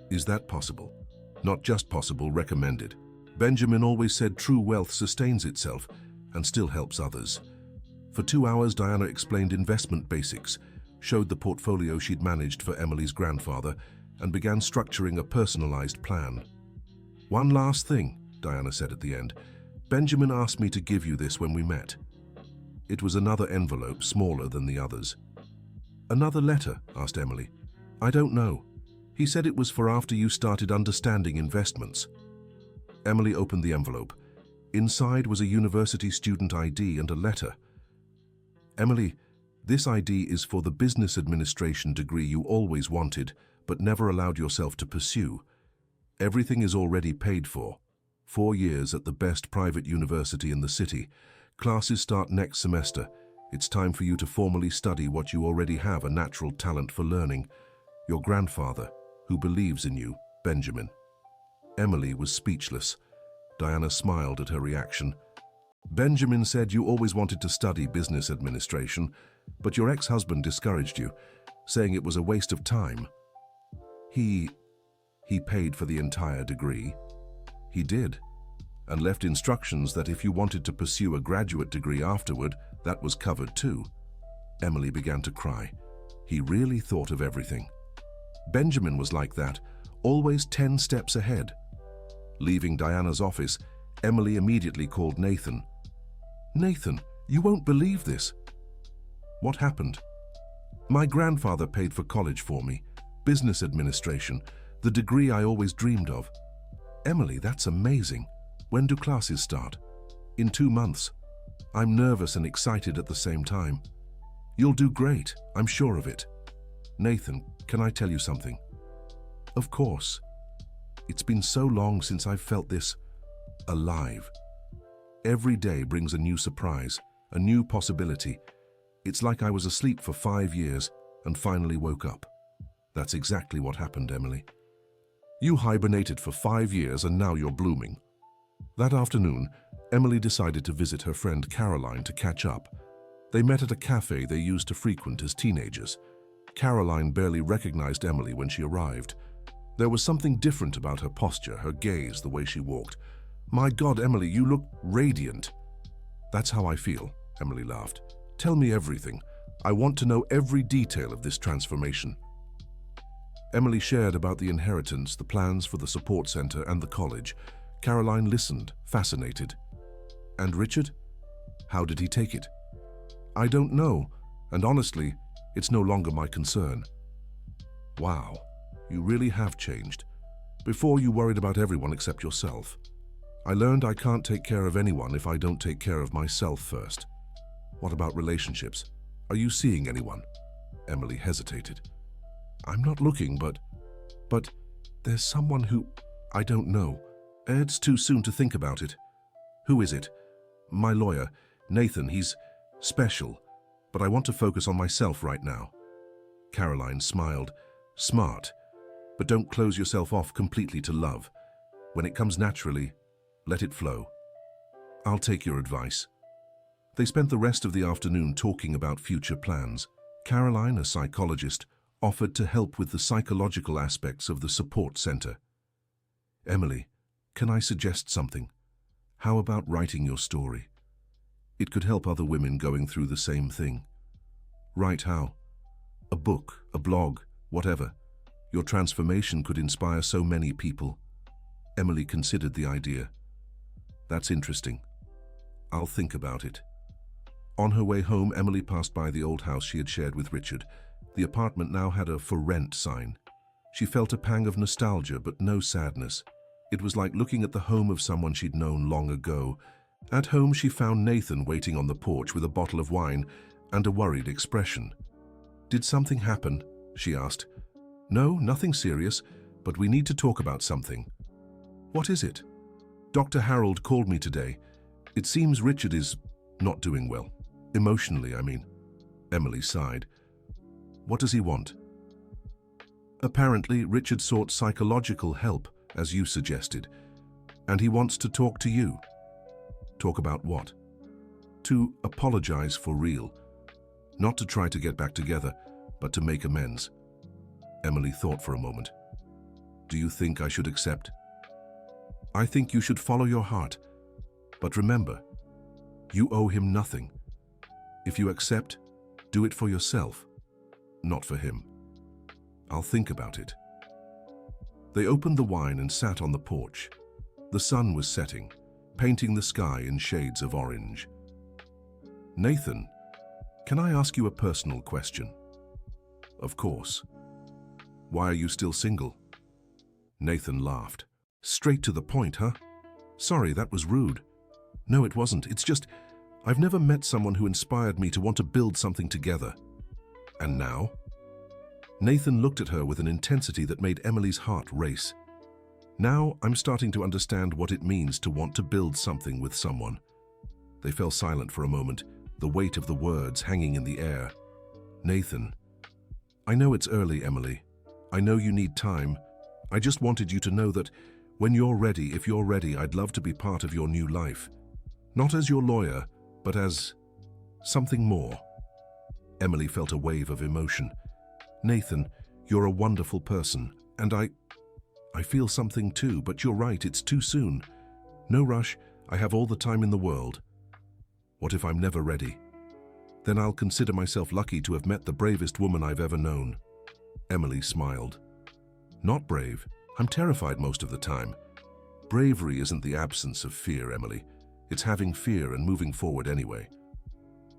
"Is that possible?" "Not just possible, recommended. Benjamin always said true wealth sustains itself and still helps others." For 2 hours, Diana explained investment basics, showed the portfolio she'd managed for Emily's grandfather, and began structuring a personalized plan. "One last thing. Diana said at the end. "Benjamin asked me to give you this when we met." It was another envelope, smaller than the others. "Another letter?" asked Emily. "I don't know. He said it was for after you started understanding investments." Emily opened the envelope. Inside was a university student ID and a letter. "Emily, this ID is for the business administration degree you always wanted, but never allowed yourself to pursue. Everything is already paid for. 4 years at the best private university in the city. Classes start next semester. It's time for you to formally study what you already have a natural talent for learning. Your grandfather, who believes in you, Benjamin." Emily was speechless. Diana smiled at her reaction. "Benjamin said you always wanted to study business administration, but your ex-husband discouraged you, saying it was a waste of time." He paid for the entire degree." "He did, and left instructions that if you wanted to pursue a graduate degree afterward, that was covered too." Emily began to cry. He really thought of everything. Benjamin was like that, always 10 steps ahead. Leaving Diana's office, Emily immediately called Nathan. "Nathan, you won't believe this." "What happened?" "My grandfather paid for college for me, business administration, the degree I always dreamed of." "Emily, that's amazing. When do classes start?" "In 2 months. I'm nervous and excited at the same time." "You'll do great, I'm sure of it." "Nathan, can I tell you something?" "Of course. It's been so long since I've felt this alive. Every day brings a new surprise, a new possibility. It's like I was asleep for 5 years and finally woke up." "That's exactly what happened, Emily. You hibernated for 5 years and now you're blooming." That afternoon, Emily decided to visit her friend Caroline to catch up. They met at a cafe they used to frequent as teenagers. Caroline barely recognized Emily when she arrived. There was something different about her posture, her gaze, the way she walked. "My God, Emily, you look radiant." "That's how I feel," Emily laughed. "Tell me everything. I want to know every detail of this transformation." Emily shared about the inheritance, the plans for the support center, and the college. Caroline listened, fascinated. "And Richard? How did he take it?" "I don't know, and honestly, it's no longer my concern." "Wow, you really have changed. Before you worried about everyone except yourself. I learned I can't take care of anyone if I don't take care of myself first." "What about relationships? Are you seeing anyone?" Emily hesitated. "I'm not looking, but there's someone who I don't know. It's too soon to think about it." "Who is it?" "My lawyer, Nathan. He's special, but I want to focus on myself right now." Caroline smiled. "Smart, but don't close yourself off completely to love. When it comes naturally, let it flow." "I'll take your advice." They spent the rest of the afternoon talking about future plans. Caroline, a psychologist, offered to help with the psychological aspects of the support center. "Emily, can I suggest something? How about writing your story? It could help other women going through the same thing." "Write how?" "A book, a blog, whatever. Your transformation could inspire so many people." Emily considered the idea. "That's interesting. I'll think about it." On her way home, Emily passed by the old house she had shared with Richard. The apartment now had a "for rent" sign. She felt a pang of nostalgia, but no sadness. It was like looking at the home of someone she'd known long ago. At home, she found Nathan waiting on the porch with a bottle of wine and a worried expression. "Did something happen?" she asked. "No, nothing serious, but we need to talk about something." "What is it?" "Dr. Harold called me today. It seems Richard is not doing well. Emotionally, I mean." Emily sighed. "What does he want?" "Apparently, Richard sought psychological help, as you suggested, and he wants to talk to you." "Talk about what?" "To apologize for real. Not to try to get back together, but to make amends." Emily thought for a moment. "Do you think I should accept?" "I think you should follow your heart. But remember, you owe him nothing. If you accept, do it for yourself, not for him." "I'll think about it." They opened the wine and sat on the porch. The sun was setting, painting the sky in shades of orange. "Nathan, can I ask you a personal question?" "Of course." "Why are you still single?" Nathan laughed. "Straight to the point, huh? Sorry, that was rude." "No, it wasn't. It's just, I've never met someone who inspired me to want to build something together." "And now?" Nathan looked at her with an intensity that made Emily's heart race. "Now I'm starting to understand what it means to want to build something with someone." They fell silent for a moment, the weight of the words hanging in the air. "Nathan, I know it's early, Emily. I know you need time. I just wanted you to know that when you're ready, if you're ready, I'd love to be part of your new life. Not as your lawyer, but as something more." Emily felt a wave of emotion. "Nathan, you're a wonderful person, and I feel something too, but you're right, it's too soon. No rush, I have all the time in the world." "What if I'm never ready?" "Then I'll consider myself lucky to have met the bravest woman I've ever known." Emily smiled. "Not brave. I'm terrified most of the time." "Bravery isn't the absence of fear, Emily. It's having fear and moving forward anyway."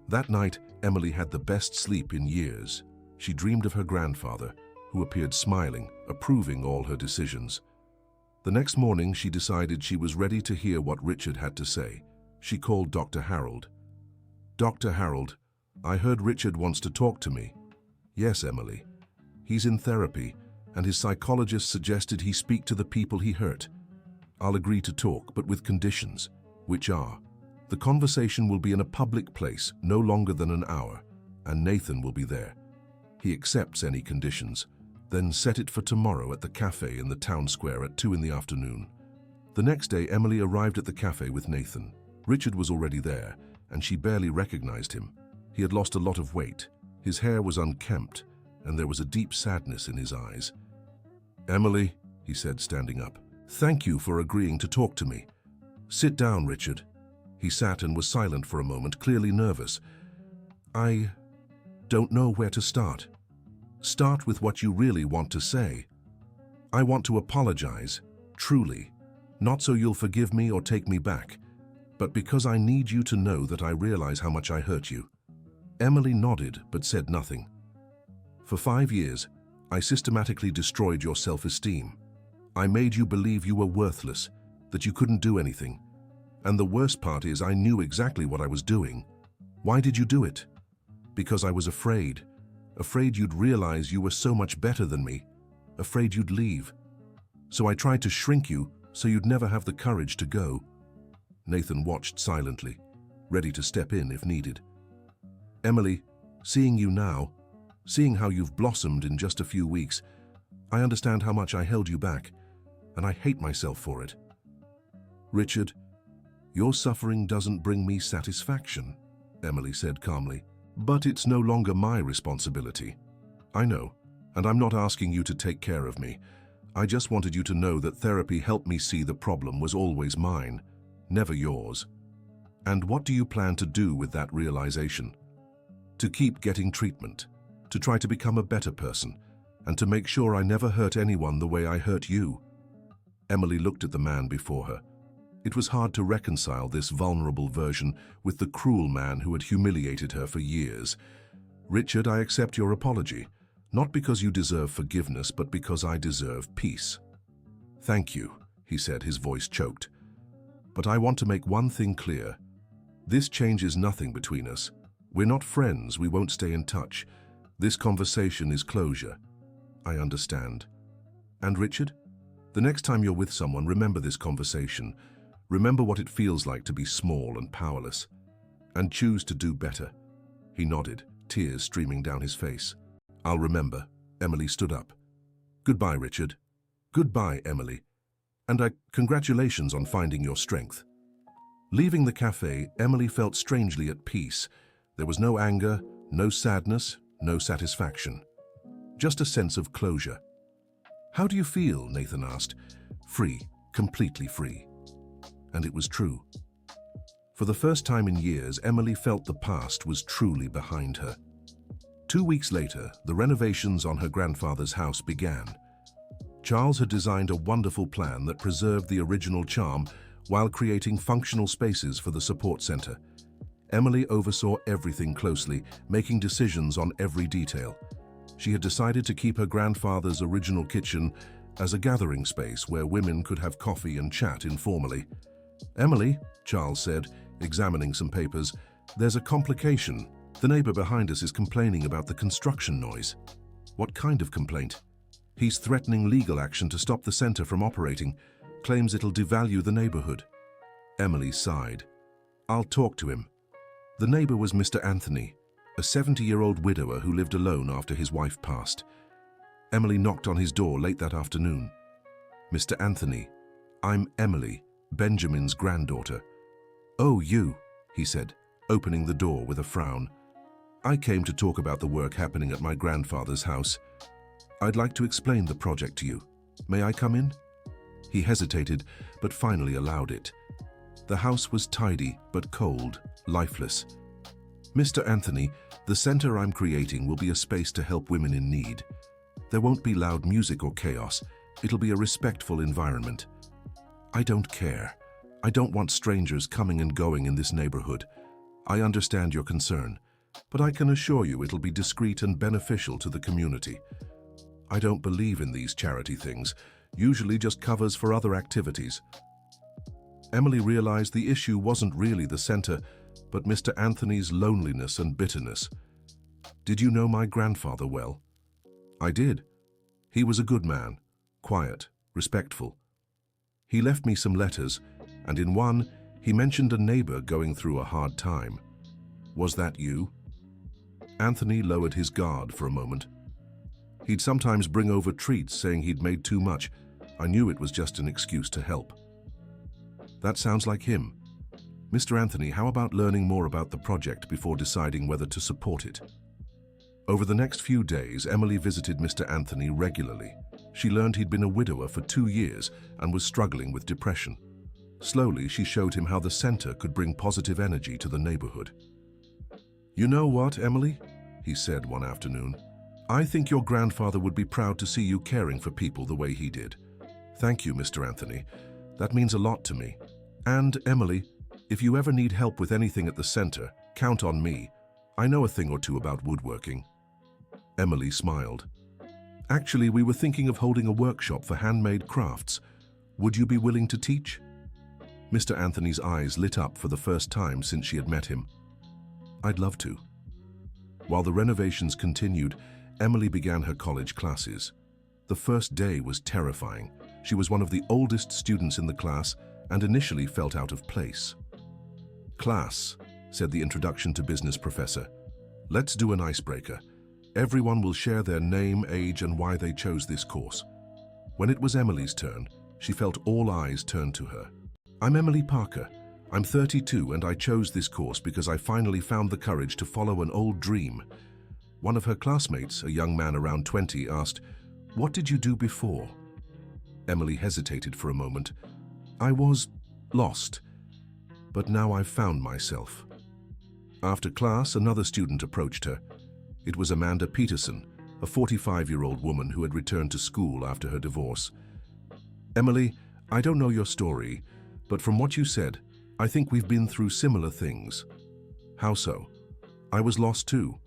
That night, Emily had the best sleep in years. She dreamed of her grandfather, who appeared smiling, approving all her decisions. The next morning, she decided she was ready to hear what Richard had to say. She called Dr. Harold. "Dr. Harold, I heard Richard wants to talk to me." "Yes, Emily. He's in therapy, and his psychologist suggested he speak to the people he hurt. I'll agree to talk, but with conditions, which are, the conversation will be in a public place, no longer than an hour, and Nathan will be there. He accepts any conditions. Then set it for tomorrow at the cafe in the town square at 2 in the afternoon. The next day, Emily arrived at the cafe with Nathan. Richard was already there, and she barely recognized him. He had lost a lot of weight. His hair was unkempt, and there was a deep sadness in his eyes. "Emily," he said, standing up, "thank you for agreeing to talk to me. Sit down, Richard." He sat and was silent for a moment, clearly nervous. "I don't know where to start." "Start with what you really want to say." "I want to apologize, truly. Not so you'll forgive me or take me back, but because I need you to know that I realize how much I hurt you." Emily nodded but said nothing. "For 5 years, I systematically destroyed your self-esteem. I made you believe you were worthless, that you couldn't do anything. And the worst part is I knew exactly what I was doing. Why did you do it? Because I was afraid. Afraid you'd realize you were so much better than me. Afraid you'd leave. So I tried to shrink you so you'd never have the courage to go." Nathan watched silently, ready to step in if needed. "Emily, seeing you now, seeing how you've blossomed in just a few weeks, I understand how much I held you back, and I hate myself for it." "Richard, your suffering doesn't bring me satisfaction," Emily said calmly. "But it's no longer my responsibility. I know, and I'm not asking you to take care of me. I just wanted you to know that therapy helped me see the problem was always mine, never yours." "And what do you plan to do with that realization?" "To keep getting treatment, to try to become a better person, and to make sure I never hurt anyone the way I hurt you." Emily looked at the man before her. It was hard to reconcile this vulnerable version with the cruel man who had humiliated her for years. "Richard, I accept your apology, not because you deserve forgiveness, but because I deserve peace." "Thank you," he said, his voice choked. "But I want to make one thing clear. This changes nothing between us. We're not friends, we won't stay in touch. This conversation is closure." "I understand." "And Richard, the next time you're with someone, remember this conversation. Remember what it feels like to be small and powerless, and choose to do better." He nodded, tears streaming down his face. "I'll remember." Emily stood up. "Goodbye, Richard." "Goodbye, Emily. And congratulations on finding your strength." Leaving the cafe, Emily felt strangely at peace. There was no anger, no sadness, no satisfaction. Just a sense of closure. "How do you feel?" Nathan asked. "Free, completely free." And it was true. For the first time in years, Emily felt the past was truly behind her. 2 weeks later, the renovations on her grandfather's house began. Charles had designed a wonderful plan that preserved the original charm while creating functional spaces for the support center. Emily oversaw everything closely, making decisions on every detail. She had decided to keep her grandfather's original kitchen as a gathering space where women could have coffee and chat informally. "Emily," Charles said, examining some papers, "there's a complication. The neighbor behind us is complaining about the construction noise." "What kind of complaint?" "He's threatening legal action to stop the center from operating, claims it'll devalue the neighborhood." Emily sighed. "I'll talk to him." The neighbor was Mr. Anthony, a 70-year-old widower who lived alone after his wife passed. Emily knocked on his door late that afternoon. "Mr. Anthony, I'm Emily, Benjamin's granddaughter." "Oh, you," he said, opening the door with a frown. "I came to talk about the work happening at my grandfather's house. I'd like to explain the project to you. May I come in?" He hesitated, but finally allowed it. The house was tidy, but cold, lifeless. "Mr. Anthony, the center I'm creating will be a space to help women in need. There won't be loud music or chaos. It'll be a respectful environment." "I don't care. I don't want strangers coming and going in this neighborhood. I understand your concern, but I can assure you it'll be discreet and beneficial to the community. I don't believe in these charity things, usually just covers for other activities." Emily realized the issue wasn't really the center, but Mr. Anthony's loneliness and bitterness. "Did you know my grandfather well?" "I did. He was a good man, quiet, respectful. He left me some letters, and in one, he mentioned a neighbor going through a hard time. Was that you?" Anthony lowered his guard for a moment. "He'd sometimes bring over treats saying he'd made too much. I knew it was just an excuse to help." "That sounds like him. Mr. Anthony, how about learning more about the project before deciding whether to support it?" Over the next few days, Emily visited Mr. Anthony regularly. She learned he'd been a widower for 2 years and was struggling with depression. Slowly, she showed him how the center could bring positive energy to the neighborhood. "You know what, Emily?" he said one afternoon. "I think your grandfather would be proud to see you caring for people the way he did. Thank you, Mr. Anthony. That means a lot to me. And, Emily, if you ever need help with anything at the center, count on me. I know a thing or two about woodworking." Emily smiled. "Actually, we were thinking of holding a workshop for handmade crafts. Would you be willing to teach?" Mr. Anthony's eyes lit up for the first time since she had met him. "I'd love to." While the renovations continued, Emily began her college classes. The first day was terrifying. She was one of the oldest students in the class and initially felt out of place. "Class," said the introduction to business professor. "Let's do an icebreaker. Everyone will share their name, age, and why they chose this course." When it was Emily's turn, she felt all eyes turn to her. "I'm Emily Parker. I'm 32 and I chose this course because I finally found the courage to follow an old dream." One of her classmates, a young man around 20, asked, "What did you do before?" Emily hesitated for a moment. "I was lost, but now I've found myself." After class, another student approached her. It was Amanda Peterson, a 45-year-old woman who had returned to school after her divorce. "Emily, I don't know your story, but from what you said, I think we've been through similar things." "How so?" "I was lost too.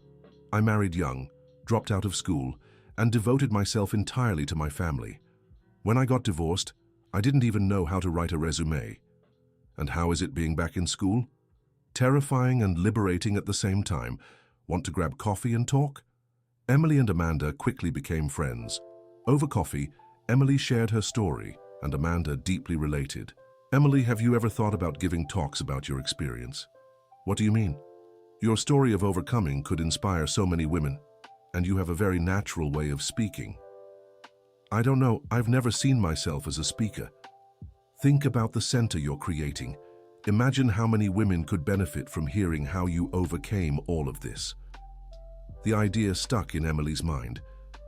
I married young, dropped out of school, and devoted myself entirely to my family. When I got divorced, I didn't even know how to write a resume. And how is it being back in school? Terrifying and liberating at the same time. Want to grab coffee and talk?" Emily and Amanda quickly became friends. Over coffee, Emily shared her story, and Amanda deeply related. "Emily, have you ever thought about giving talks about your experience?" "What do you mean?" "Your story of overcoming could inspire so many women, and you have a very natural way of speaking." "I don't know, I've never seen myself as a speaker." "Think about the center you're creating. Imagine how many women could benefit from hearing how you overcame all of this." The idea stuck in Emily's mind.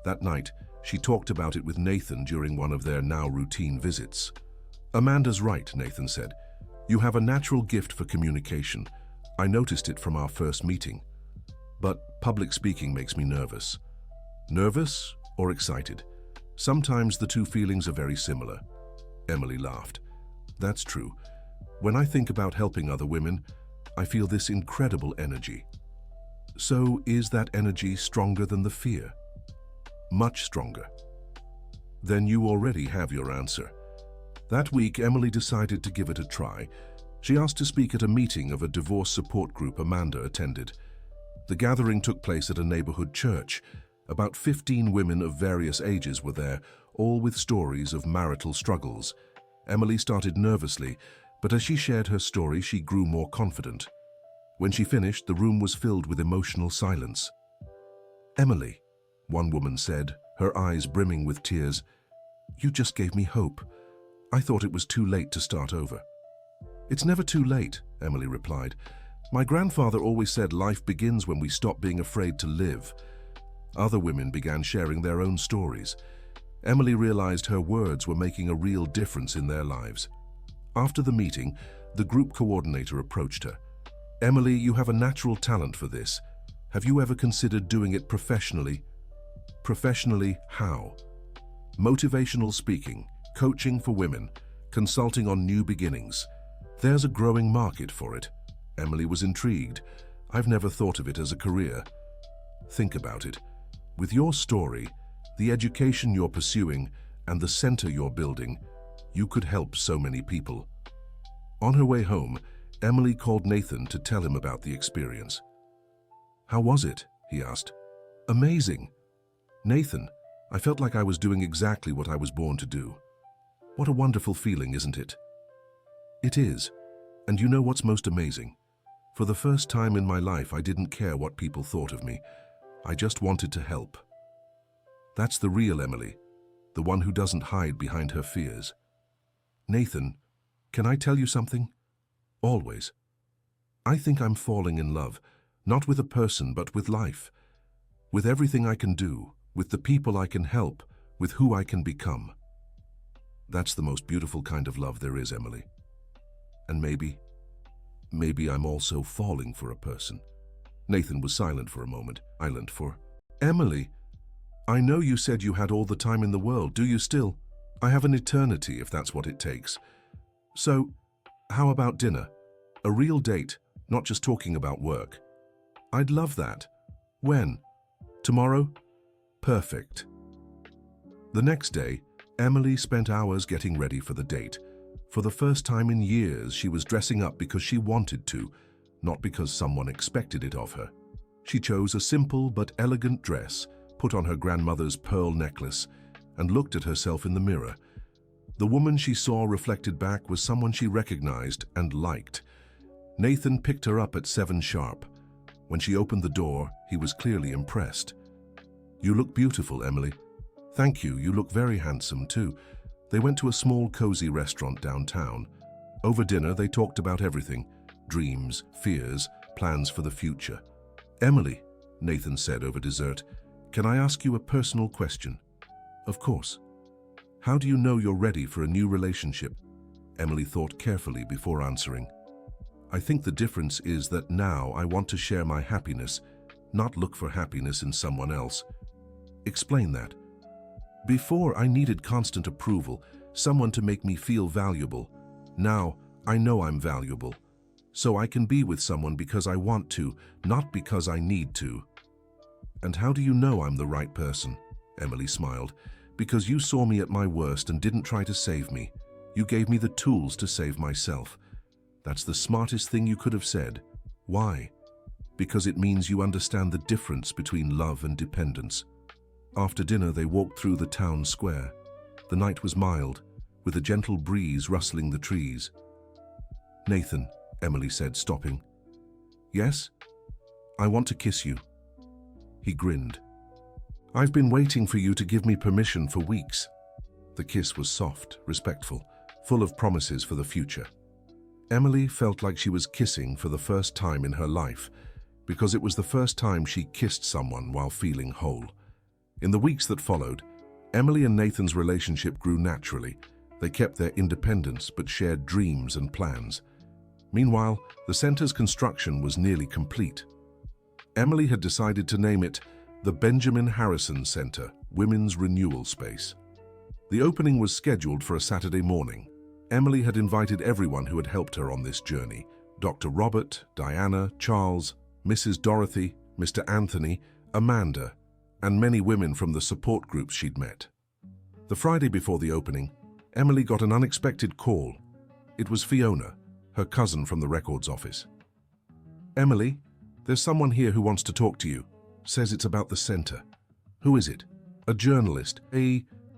That night, she talked about it with Nathan during one of their now routine visits. "Amanda's right," Nathan said. "You have a natural gift for communication. I noticed it from our first meeting. But public speaking makes me nervous." "Nervous or excited?" Sometimes the two feelings are very similar. Emily laughed. That's true. When I think about helping other women, I feel this incredible energy. So is that energy stronger than the fear? Much stronger. Then you already have your answer. That week, Emily decided to give it a try. She asked to speak at a meeting of a divorce support group Amanda attended. The gathering took place at a neighborhood church. About 15 women of various ages were there, all with stories of marital struggles. Emily started nervously, but as she shared her story, she grew more confident. When she finished, the room was filled with emotional silence. "Emily," one woman said, her eyes brimming with tears, "you just gave me hope. I thought it was too late to start over." "It's never too late," Emily replied. "My grandfather always said life begins when we stop being afraid to live." Other women began sharing their own stories. Emily realized her words were making a real difference in their lives. After the meeting, the group coordinator approached her. "Emily, you have a natural talent for this. Have you ever considered doing it professionally?" "Professionally, how?" "Motivational speaking, coaching for women, consulting on new beginnings. There's a growing market for it." Emily was intrigued. "I've never thought of it as a career." "Think about it. With your story, the education you're pursuing, and the center you're building, you could help so many people." On her way home, Emily called Nathan to tell him about the experience. "How was it?" he asked. "Amazing. Nathan, I felt like I was doing exactly what I was born to do. What a wonderful feeling, isn't it?" "It is. And you know what's most amazing? For the first time in my life, I didn't care what people thought of me. I just wanted to help." That's the real Emily, the one who doesn't hide behind her fears. "Nathan, can I tell you something?" "Always." "I think I'm falling in love, not with a person, but with life. With everything I can do, with the people I can help, with who I can become." That's the most beautiful kind of love there is, Emily. And maybe I'm also falling for a person. Nathan was silent for a moment. "Emily, I know you said you had all the time in the world. Do you still?" "I have an eternity, if that's what it takes." "So, how about dinner? A real date, not just talking about work." "I'd love that." "When? Tomorrow?" "Perfect." The next day, Emily spent hours getting ready for the date. For the first time in years, she was dressing up because she wanted to, not because someone expected it of her. She chose a simple but elegant dress, put on her grandmother's pearl necklace, and looked at herself in the mirror. The woman she saw reflected back was someone she recognized and liked. Nathan picked her up at 7 sharp. When she opened the door, he was clearly impressed. "You look beautiful, Emily." "Thank you, you look very handsome too." They went to a small, cozy restaurant downtown. Over dinner, they talked about everything: dreams, fears, plans for the future. "Emily," Nathan said over dessert, "can I ask you a personal question?" "Of course." "How do you know you're ready for a new relationship?" Emily thought carefully before answering. "I think the difference is that now I want to share my happiness, not look for happiness in someone else." "Explain that." "Before, I needed constant approval, someone to make me feel valuable. Now, I know I'm valuable. So I can be with someone because I want to, not because I need to." "And how do you know I'm the right person?" Emily smiled. "Because you saw me at my worst and didn't try to save me. You gave me the tools to save myself. That's the smartest thing you could have said." "Why?" "Because it means you understand the difference between love and dependence." After dinner, they walked through the town square. The night was mild, with a gentle breeze rustling the trees. "Nathan," Emily said, stopping. "Yes? I want to kiss you." He grinned. "I've been waiting for you to give me permission for weeks." The kiss was soft, respectful, full of promises for the future. Emily felt like she was kissing for the first time in her life, because it was the first time she kissed someone while feeling whole. In the weeks that followed, Emily and Nathan's relationship grew naturally. They kept their independence but shared dreams and plans. Meanwhile, the center's construction was nearly complete. Emily had decided to name it the Benjamin Harrison Center, Women's Renewal Space. The opening was scheduled for a Saturday morning. Emily had invited everyone who had helped her on this journey: Dr. Robert, Diana, Charles, Mrs. Dorothy, Mr. Anthony, Amanda, and many women from the support groups she'd met. The Friday before the opening, Emily got an unexpected call. It was Fiona, her cousin from the records office. "Emily, there's someone here who wants to talk to you. Says it's about the center." "Who is it?" "A journalist.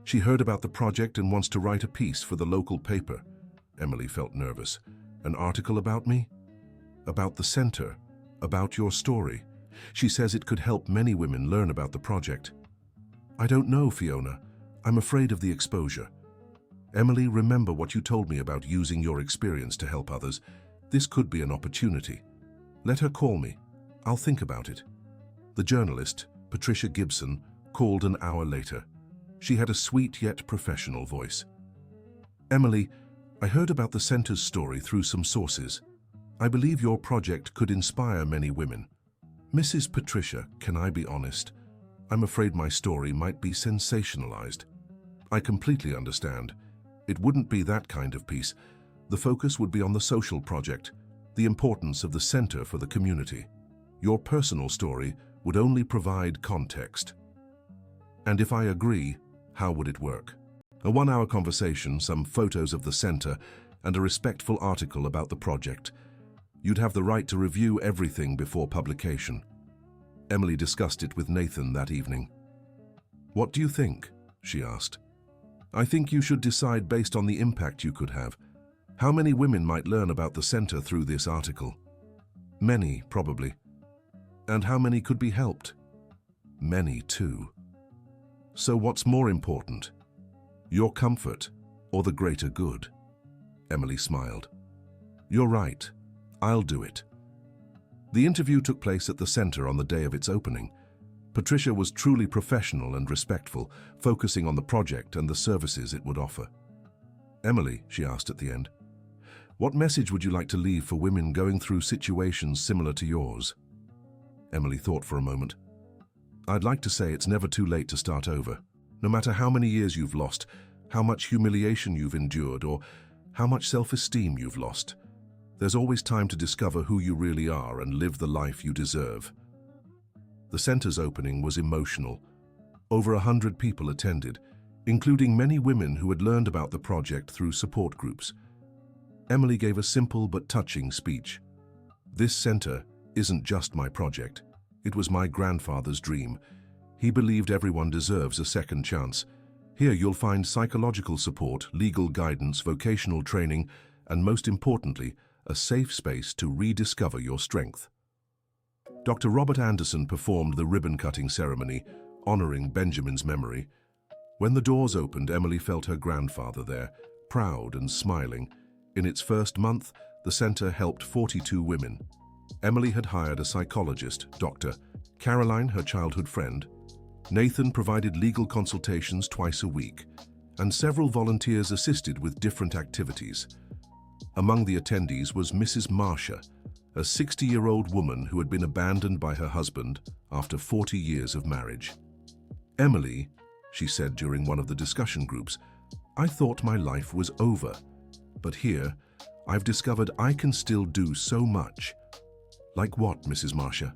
She heard about the project and wants to write a piece for the local paper." Emily felt nervous. "An article about me?" "About the center. About your story. She says it could help many women learn about the project." "I don't know, Fiona. I'm afraid of the exposure." "Emily, remember what you told me about using your experience to help others. This could be an opportunity. Let her call me. I'll think about it." The journalist, Patricia Gibson, called an hour later. She had a sweet yet professional voice. "Emily, I heard about the center's story through some sources. I believe your project could inspire many women." "Mrs. Patricia, can I be honest? I'm afraid my story might be sensationalized." "I completely understand. It wouldn't be that kind of piece. The focus would be on the social project, the importance of the center for the community. Your personal story would only provide context." "And if I agree, how would it work?" "A 1-hour conversation, some photos of the center, and a respectful article about the project. You'd have the right to review everything before publication." Emily discussed it with Nathan that evening. "What do you think?" she asked. "I think you should decide based on the impact you could have. How many women might learn about the center through this article?" "Many, probably." "And how many could be helped?" "Many, too." "So what's more important? Your comfort or the greater good?" Emily smiled. "You're right. I'll do it." The interview took place at the center on the day of its opening. Patricia was truly professional and respectful, focusing on the project and the services it would offer. "Emily," she asked at the end, "what message would you like to leave for women going through situations similar to yours?" Emily thought for a moment. "I'd like to say it's never too late to start over. No matter how many years you've lost, how much humiliation you've endured, or how much self-esteem you've lost, there's always time to discover who you really are and live the life you deserve." The center's opening was emotional. Over 100 people attended, including many women who had learned about the project through support groups. Emily gave a simple but touching speech. "This center isn't just my project. It was my grandfather's dream. He believed everyone deserves a second chance. Here you'll find psychological support, legal guidance, vocational training, and most importantly, a safe space to rediscover your strength." Dr. Robert Anderson performed the ribbon-cutting ceremony, honoring Benjamin's memory. When the doors opened, Emily felt her grandfather there, proud and smiling. In its first month, the center helped 42 women. Emily had hired a psychologist, Dr. Caroline, her childhood friend. Nathan provided legal consultations twice a week, and several volunteers assisted with different activities. Among the attendees was Mrs. Marcia, a 60-year-old woman who had been abandoned by her husband after 40 years of marriage. "Emily," she said during one of the discussion groups, "I thought my life was over, but here I've discovered I can still do so much." "Like what, Mrs. Marcia?"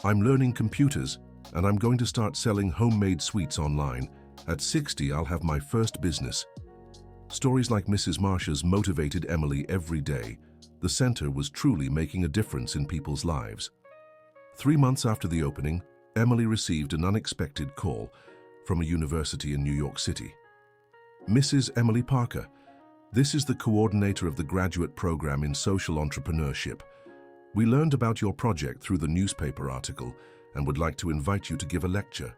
"I'm learning computers, and I'm going to start selling homemade sweets online. At 60, I'll have my first business." Stories like Mrs. Marcia's motivated Emily every day. The center was truly making a difference in people's lives. 3 months after the opening, Emily received an unexpected call from a university in New York City. "Mrs. Emily Parker, this is the coordinator of the graduate program in social entrepreneurship. We learned about your project through the newspaper article and would like to invite you to give a lecture."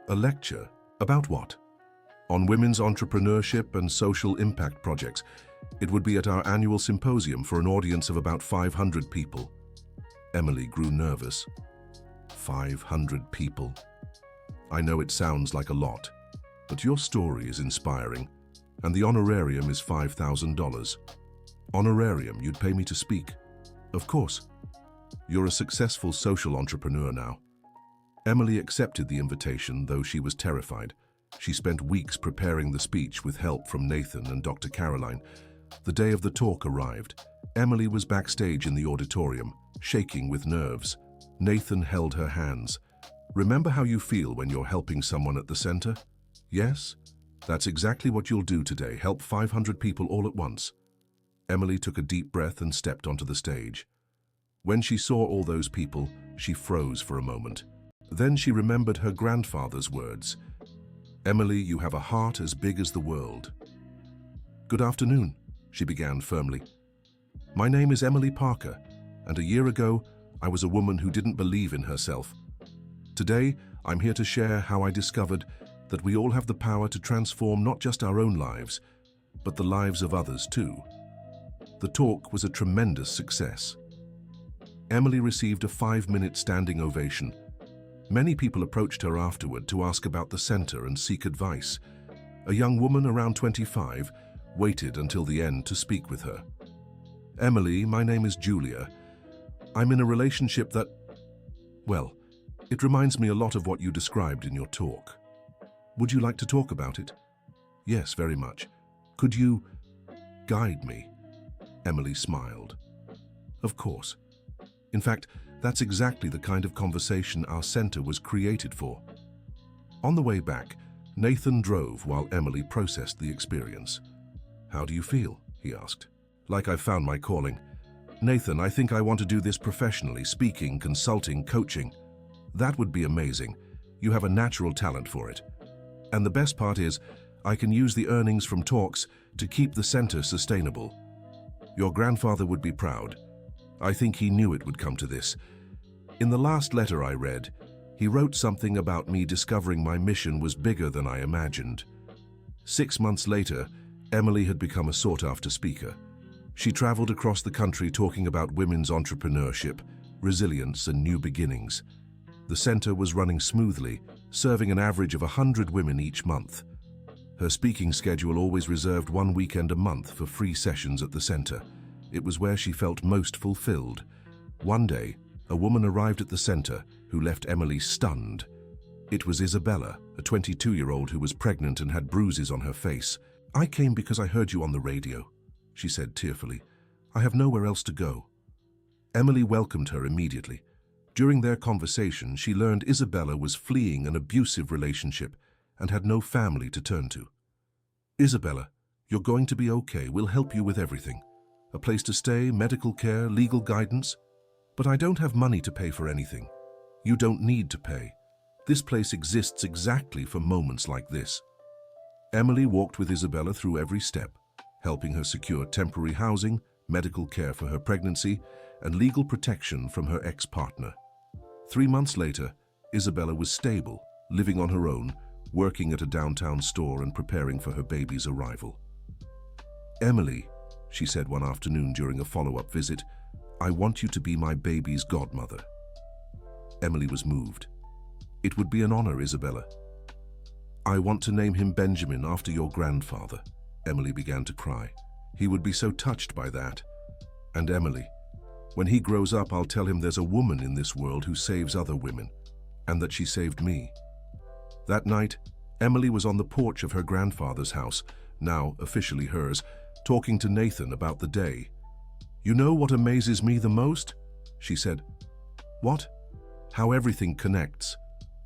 "A lecture? About what?" "On women's entrepreneurship and social impact projects. It would be at our annual symposium for an audience of about 500 people." Emily grew nervous. 500 people. "I know it sounds like a lot, but your story is inspiring, and the honorarium is $5,000. "Honorarium? You'd pay me to speak?" "Of course. You're a successful social entrepreneur now." Emily accepted the invitation, though she was terrified. She spent weeks preparing the speech with help from Nathan and Dr. Caroline. The day of the talk arrived. Emily was backstage in the auditorium, shaking with nerves. Nathan held her hands. Remember how you feel when you're helping someone at the center? Yes? That's exactly what you'll do today, help 500 people all at once. Emily took a deep breath and stepped onto the stage. When she saw all those people, she froze for a moment. Then she remembered her grandfather's words. Emily, you have a heart as big as the world. Good afternoon, she began firmly. My name is Emily Parker, and a year ago, I was a woman who didn't believe in herself. Today, I'm here to share how I discovered that we all have the power to transform not just our own lives, but the lives of others too. The talk was a tremendous success. Emily received a 5-minute standing ovation. Many people approached her afterward to ask about the center and seek advice. A young woman around 25 waited until the end to speak with her. Emily, my name is Julia. I'm in a relationship that, well, it reminds me a lot of what you described in your talk. Would you like to talk about it? Yes, very much. Could you guide me? Emily smiled. Of course. In fact, that's exactly the kind of conversation our center was created for. On the way back, Nathan drove while Emily processed the experience. How do you feel? He asked. Like I've found my calling. Nathan, I think I want to do this professionally, speaking, consulting, coaching. That would be amazing. You have a natural talent for it. And the best part is, I can use the earnings from talks to keep the center sustainable. Your grandfather would be proud. I think he knew it would come to this. In the last letter I read, he wrote something about me discovering my mission was bigger than I imagined. 6 months later, Emily had become a sought-after speaker. She traveled across the country talking about women's entrepreneurship, resilience, and new beginnings. The center was running smoothly, serving an average of 100 women each month. Her speaking schedule always reserved 1 weekend a month for free sessions at the center. It was where she felt most fulfilled. One day, a woman arrived at the center who left Emily stunned. It was Isabella, a 22-year-old who was pregnant and had bruises on her face. I came because I heard you on the radio, she said tearfully. I have nowhere else to go. Emily welcomed her immediately. During their conversation, she learned Isabella was fleeing an abusive relationship and had no family to turn to. Isabella, you're going to be okay. We'll help you with everything. A place to stay, medical care, legal guidance. But I don't have money to pay for anything. You don't need to pay. This place exists exactly for moments like this. Emily walked with Isabella through every step, helping her secure temporary housing, medical care for her pregnancy, and legal protection from her ex-partner. 3 months later, Isabella was stable, living on her own, working at a downtown store and preparing for her baby's arrival. Emily, she said one afternoon during a follow-up visit, I want you to be my baby's godmother. Emily was moved. It would be an honor, Isabella. I want to name him Benjamin after your grandfather. Emily began to cry. He would be so touched by that. And Emily, when he grows up, I'll tell him there's a woman in this world who saves other women, and that she saved me. That night, Emily was on the porch of her grandfather's house, now officially hers, talking to Nathan about the day. You know what amazes me the most? She said. What? How everything connects.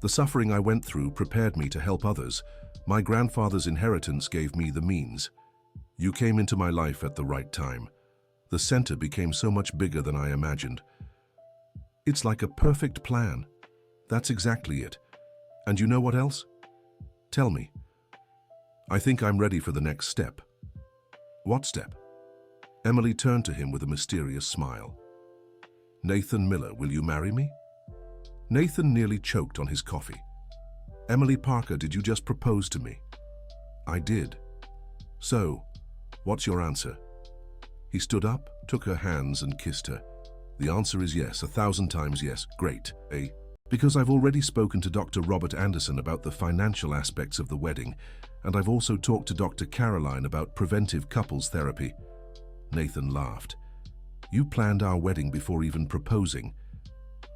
The suffering I went through prepared me to help others. My grandfather's inheritance gave me the means. You came into my life at the right time. The center became so much bigger than I imagined. It's like a perfect plan. That's exactly it. And you know what else? Tell me. I think I'm ready for the next step. What step? Emily turned to him with a mysterious smile. Nathan Miller, will you marry me? Nathan nearly choked on his coffee. Emily Parker, did you just propose to me? I did. So, what's your answer? He stood up, took her hands and kissed her. The answer is yes, 1,000 times yes. Great, eh? Because I've already spoken to Dr. Robert Anderson about the financial aspects of the wedding, and I've also talked to Dr. Caroline about preventive couples therapy. Nathan laughed. You planned our wedding before even proposing.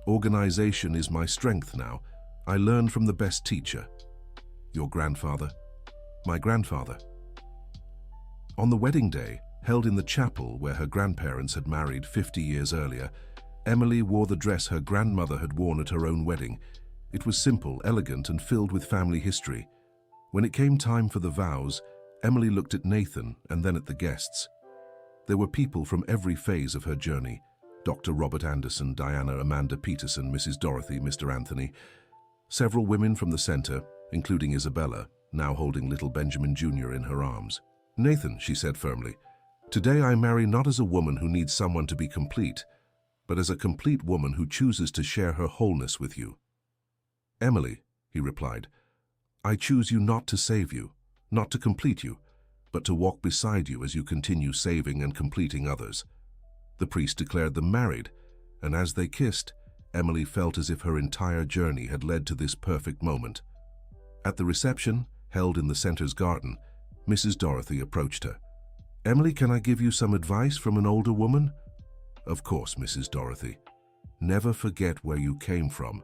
Organization is my strength now. I learned from the best teacher. Your grandfather? My grandfather. On the wedding day, held in the chapel where her grandparents had married 50 years earlier, Emily wore the dress her grandmother had worn at her own wedding. It was simple, elegant, and filled with family history. When it came time for the vows, Emily looked at Nathan and then at the guests. There were people from every phase of her journey: Dr. Robert Anderson, Diana Amanda Peterson, Mrs. Dorothy, Mr. Anthony. Several women from the center, including Isabella, now holding little Benjamin Jr. in her arms. Nathan, she said firmly, today I marry not as a woman who needs someone to be complete, but as a complete woman who chooses to share her wholeness with you. Emily, he replied, I choose you not to save you, not to complete you, but to walk beside you as you continue saving and completing others. The priest declared them married, and as they kissed, Emily felt as if her entire journey had led to this perfect moment. At the reception, held in the center's garden, Mrs. Dorothy approached her. Emily, can I give you some advice from an older woman? Of course, Mrs. Dorothy. Never forget where you came from,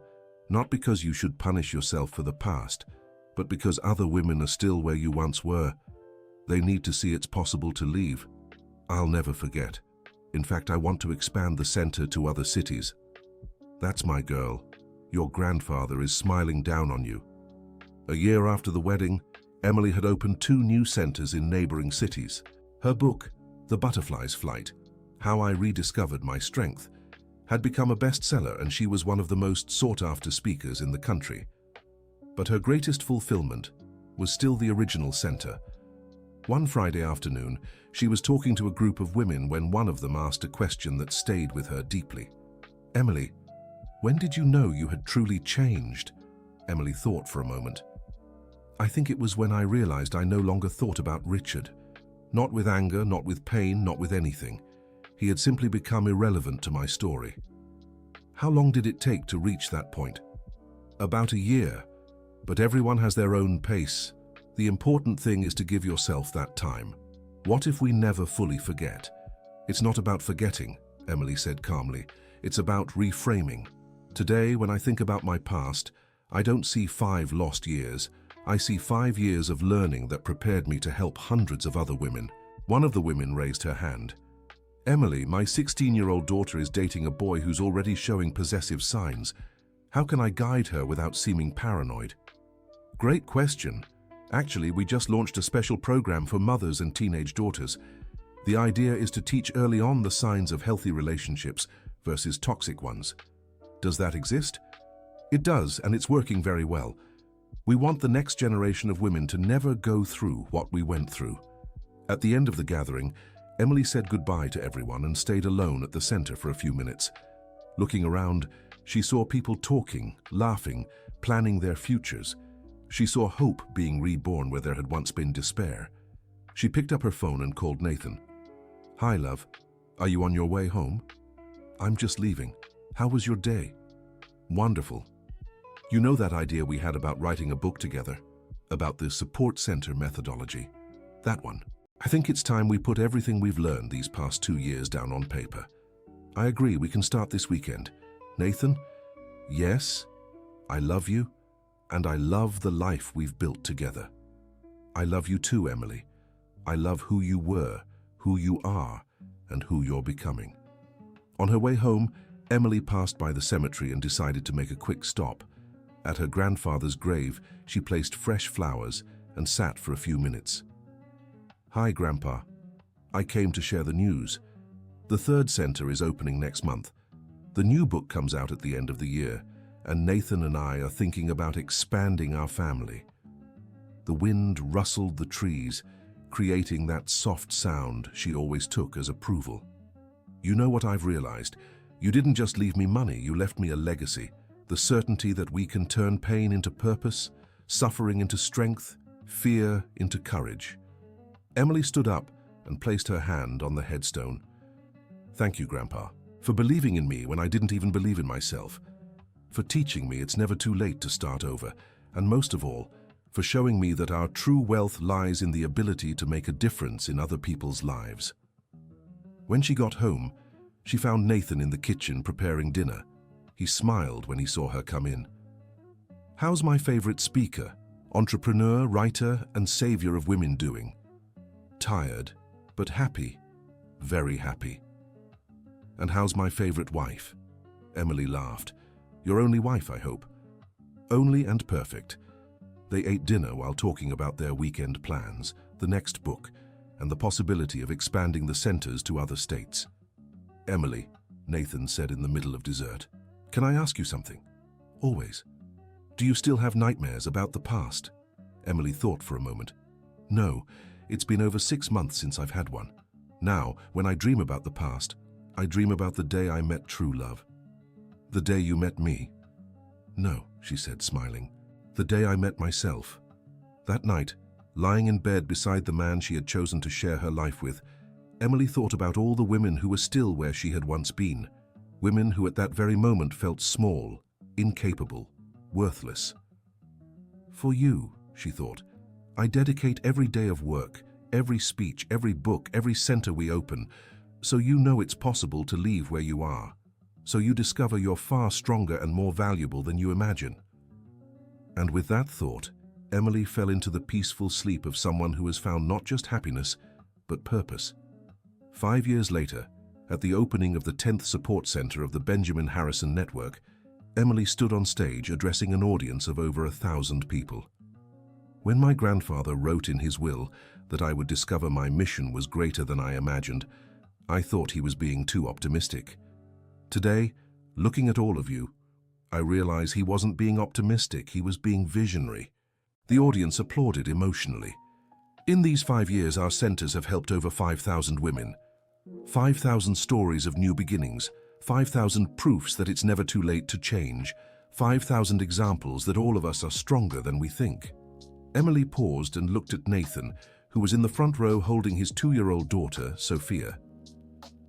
not because you should punish yourself for the past, but because other women are still where you once were. They need to see it's possible to leave. I'll never forget. In fact, I want to expand the center to other cities. That's my girl. Your grandfather is smiling down on you. A year after the wedding, Emily had opened 2 new centers in neighboring cities. Her book, The Butterfly's Flight: How I Rediscovered My Strength, had become a bestseller, and she was one of the most sought-after speakers in the country. But her greatest fulfillment was still the original center. One Friday afternoon, she was talking to a group of women when one of them asked a question that stayed with her deeply. Emily, when did you know you had truly changed? Emily thought for a moment. I think it was when I realized I no longer thought about Richard. Not with anger, not with pain, not with anything. He had simply become irrelevant to my story. How long did it take to reach that point? About a year, but everyone has their own pace. The important thing is to give yourself that time. What if we never fully forget? It's not about forgetting, Emily said calmly. It's about reframing. Today, when I think about my past, I don't see 5 lost years. I see 5 years of learning that prepared me to help hundreds of other women. One of the women raised her hand. Emily, my 16-year-old daughter is dating a boy who's already showing possessive signs. How can I guide her without seeming paranoid? Great question. Actually, we just launched a special program for mothers and teenage daughters. The idea is to teach early on the signs of healthy relationships versus toxic ones. Does that exist? It does, and it's working very well. We want the next generation of women to never go through what we went through. At the end of the gathering, Emily said goodbye to everyone and stayed alone at the center for a few minutes. Looking around, she saw people talking, laughing, planning their futures. She saw hope being reborn where there had once been despair. She picked up her phone and called Nathan. Hi, love. Are you on your way home? I'm just leaving. How was your day? Wonderful. You know that idea we had about writing a book together? About the support center methodology? That one. I think it's time we put everything we've learned these past 2 years down on paper. I agree, we can start this weekend. Nathan? Yes, I love you, and I love the life we've built together. I love you too, Emily. I love who you were, who you are, and who you're becoming. On her way home, Emily passed by the cemetery and decided to make a quick stop. At her grandfather's grave, she placed fresh flowers and sat for a few minutes. Hi, Grandpa. I came to share the news. The 3rd center is opening next month. The new book comes out at the end of the year, and Nathan and I are thinking about expanding our family. The wind rustled the trees, creating that soft sound she always took as approval. You know what I've realized? You didn't just leave me money, you left me a legacy. The certainty that we can turn pain into purpose, suffering into strength, fear into courage. Emily stood up and placed her hand on the headstone. Thank you, Grandpa, for believing in me when I didn't even believe in myself, for teaching me it's never too late to start over, and most of all, for showing me that our true wealth lies in the ability to make a difference in other people's lives. When she got home, she found Nathan in the kitchen preparing dinner. He smiled when he saw her come in. How's my favorite speaker? Entrepreneur, writer, and savior of women doing. Tired, but happy, very happy. And how's my favorite wife? Emily laughed. Your only wife, I hope. Only and perfect. They ate dinner while talking about their weekend plans, the next book, and the possibility of expanding the centers to other states. Emily, Nathan said in the middle of dessert, can I ask you something? Always. Do you still have nightmares about the past? Emily thought for a moment. No, it's been over 6 months since I've had one. Now, when I dream about the past, I dream about the day I met true love. The day you met me? No, she said, smiling. The day I met myself. That night, lying in bed beside the man she had chosen to share her life with, Emily thought about all the women who were still where she had once been. Women who at that very moment felt small, incapable, worthless. For you, she thought, I dedicate every day of work, every speech, every book, every center we open, so you know it's possible to leave where you are. So you discover you're far stronger and more valuable than you imagine. And with that thought, Emily fell into the peaceful sleep of someone who has found not just happiness, but purpose. 5 years later, at the opening of the 10th Support Center of the Benjamin Harrison Network, Emily stood on stage addressing an audience of over 1,000 people. When my grandfather wrote in his will that I would discover my mission was greater than I imagined, I thought he was being too optimistic. Today, looking at all of you, I realize he wasn't being optimistic, he was being visionary. The audience applauded emotionally. In these 5 years, our centers have helped over 5,000 women. 5,000 stories of new beginnings, 5,000 proofs that it's never too late to change, 5,000 examples that all of us are stronger than we think. Emily paused and looked at Nathan, who was in the front row holding his 2-year-old daughter, Sophia.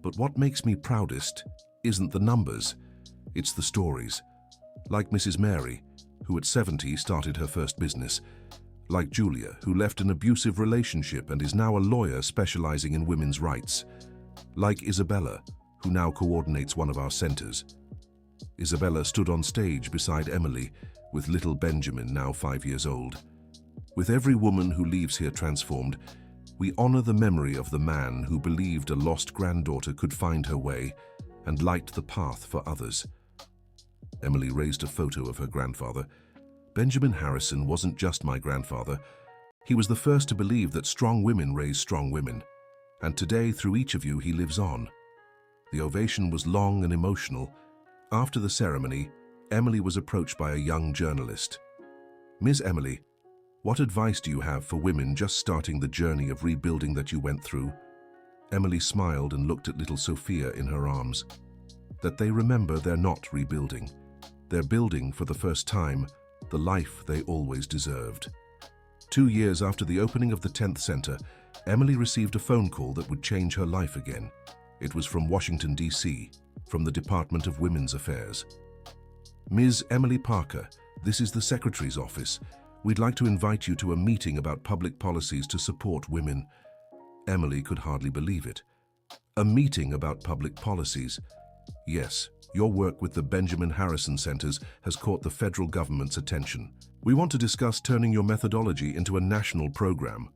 But what makes me proudest isn't the numbers, it's the stories. Like Mrs. Mary, who at 70 started her first business. Like Julia, who left an abusive relationship and is now a lawyer specializing in women's rights. Like Isabella, who now coordinates one of our centers. Isabella stood on stage beside Emily, with little Benjamin, now 5 years old. With every woman who leaves here transformed, we honor the memory of the man who believed a lost granddaughter could find her way and light the path for others. Emily raised a photo of her grandfather. Benjamin Harrison wasn't just my grandfather. He was the first to believe that strong women raise strong women. And today, through each of you, he lives on. The ovation was long and emotional. After the ceremony, Emily was approached by a young journalist. Ms. Emily, what advice do you have for women just starting the journey of rebuilding that you went through? Emily smiled and looked at little Sophia in her arms. That they remember they're not rebuilding. They're building for the first time the life they always deserved. 2 years after the opening of the 10th Center, Emily received a phone call that would change her life again. It was from Washington, D.C., from the Department of Women's Affairs. Ms. Emily Parker, this is the Secretary's office. We'd like to invite you to a meeting about public policies to support women. Emily could hardly believe it. A meeting about public policies. Yes, your work with the Benjamin Harrison Centers has caught the federal government's attention. We want to discuss turning your methodology into a national program.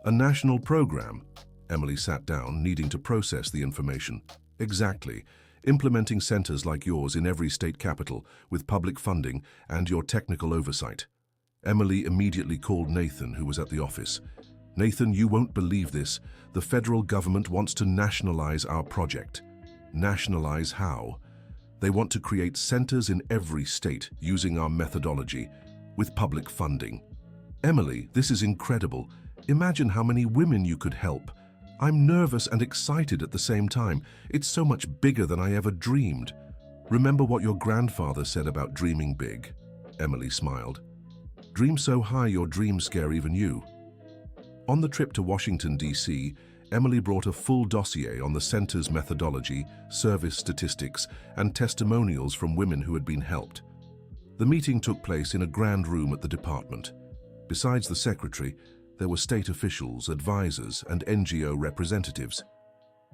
A national program? Emily sat down, needing to process the information. Exactly. Implementing centers like yours in every state capital, with public funding and your technical oversight. Emily immediately called Nathan, who was at the office. Nathan, you won't believe this. The federal government wants to nationalize our project. Nationalize how? They want to create centers in every state using our methodology, with public funding. Emily, this is incredible. Imagine how many women you could help. I'm nervous and excited at the same time. It's so much bigger than I ever dreamed. Remember what your grandfather said about dreaming big? Emily smiled. Dream so high your dreams scare even you. On the trip to Washington, D.C., Emily brought a full dossier on the center's methodology, service statistics, and testimonials from women who had been helped. The meeting took place in a grand room at the department. Besides the secretary, there were state officials, advisors, and NGO representatives.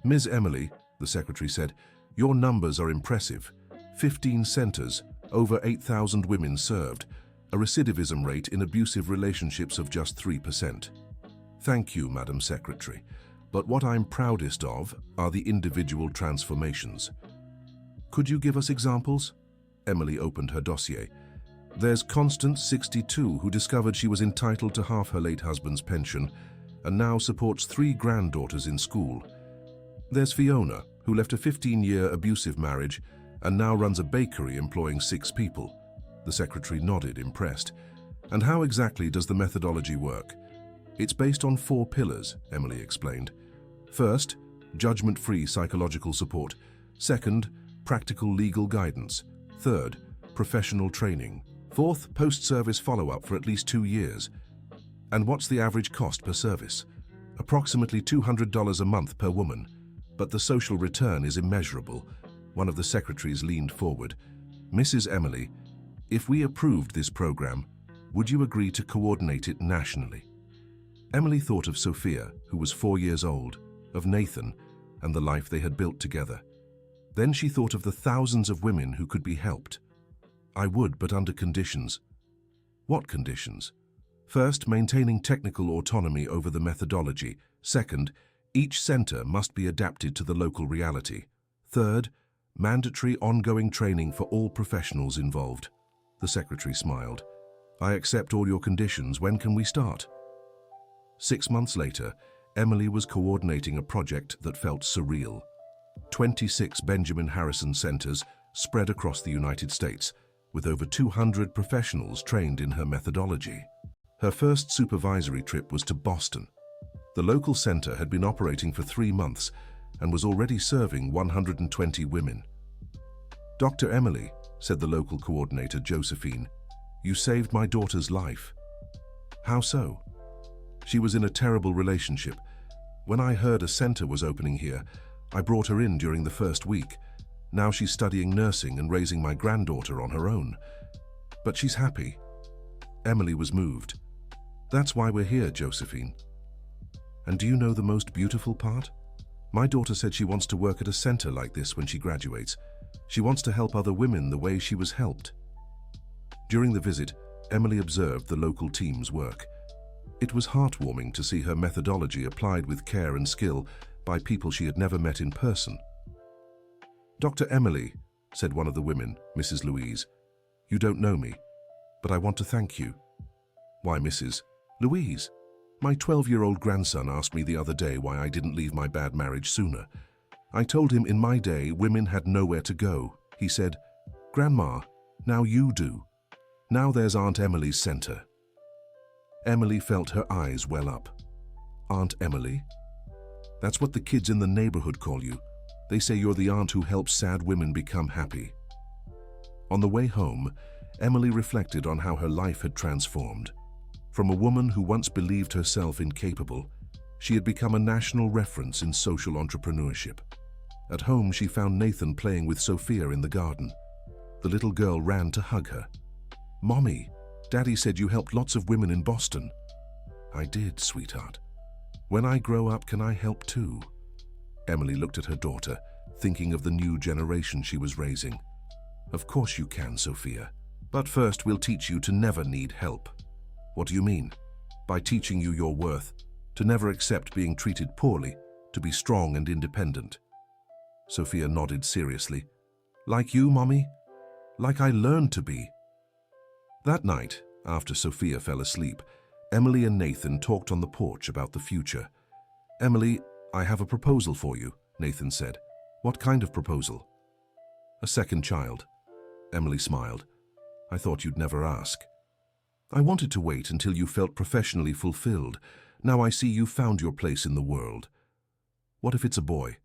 Ms. Emily, the secretary said, your numbers are impressive. 15 centers, over 8,000 women served. a recidivism rate in abusive relationships of just 3%. Thank you, Madam Secretary, but what I'm proudest of are the individual transformations. Could you give us examples? Emily opened her dossier. There's Constance, 62, who discovered she was entitled to half her late husband's pension and now supports 3 granddaughters in school. There's Fiona, who left a 15-year abusive marriage and now runs a bakery employing 6 people. The secretary nodded, impressed. And how exactly does the methodology work? It's based on 4 pillars, Emily explained. First, judgment-free psychological support. Second, practical legal guidance. Third, professional training. Fourth, post-service follow-up for at least 2 years. And what's the average cost per service? Approximately $200 a month per woman. But the social return is immeasurable. One of the secretaries leaned forward. Mrs. Emily, if we approved this program, would you agree to coordinate it nationally? Emily thought of Sophia, who was 4 years old, of Nathan, and the life they had built together. Then she thought of the thousands of women who could be helped. I would, but under conditions. What conditions? First, maintaining technical autonomy over the methodology. Second, each center must be adapted to the local reality. Third, mandatory ongoing training for all professionals involved. The secretary smiled. I accept all your conditions. When can we start? 6 months later, Emily was coordinating a project that felt surreal. 26 Benjamin Harrison centers spread across the United States, with over 200 professionals trained in her methodology. Her first supervisory trip was to Boston. The local center had been operating for 3 months and was already serving 120 women. Dr. Emily, said the local coordinator, Josephine, you saved my daughter's life. How so? She was in a terrible relationship. When I heard a center was opening here, I brought her in during the first week. Now she's studying nursing and raising my granddaughter on her own. But she's happy. Emily was moved. That's why we're here, Josephine. And do you know the most beautiful part? My daughter said she wants to work at a center like this when she graduates. She wants to help other women the way she was helped. During the visit, Emily observed the local team's work. It was heartwarming to see her methodology applied with care and skill by people she had never met in person. Dr. Emily, said one of the women, Mrs. Louise, you don't know me, but I want to thank you. Why, Mrs. Louise? My 12-year-old grandson asked me the other day why I didn't leave my bad marriage sooner. I told him in my day women had nowhere to go. He said, Grandma, now you do. Now there's Aunt Emily's center. Emily felt her eyes well up. Aunt Emily? That's what the kids in the neighborhood call you. They say you're the aunt who helps sad women become happy. On the way home, Emily reflected on how her life had transformed. From a woman who once believed herself incapable, she had become a national reference in social entrepreneurship. At home, she found Nathan playing with Sophia in the garden. The little girl ran to hug her. Mommy, Daddy said you helped lots of women in Boston. I did, sweetheart. When I grow up, can I help too? Emily looked at her daughter, thinking of the new generation she was raising. Of course you can, Sophia. But first, we'll teach you to never need help. What do you mean? By teaching you your worth, to never accept being treated poorly, to be strong and independent. Sophia nodded seriously. Like you, Mommy? Like I learned to be. That night, after Sophia fell asleep, Emily and Nathan talked on the porch about the future. Emily, I have a proposal for you, Nathan said. What kind of proposal? A second child. Emily smiled. I thought you'd never ask. I wanted to wait until you felt professionally fulfilled. Now I see you found your place in the world. What if it's a boy?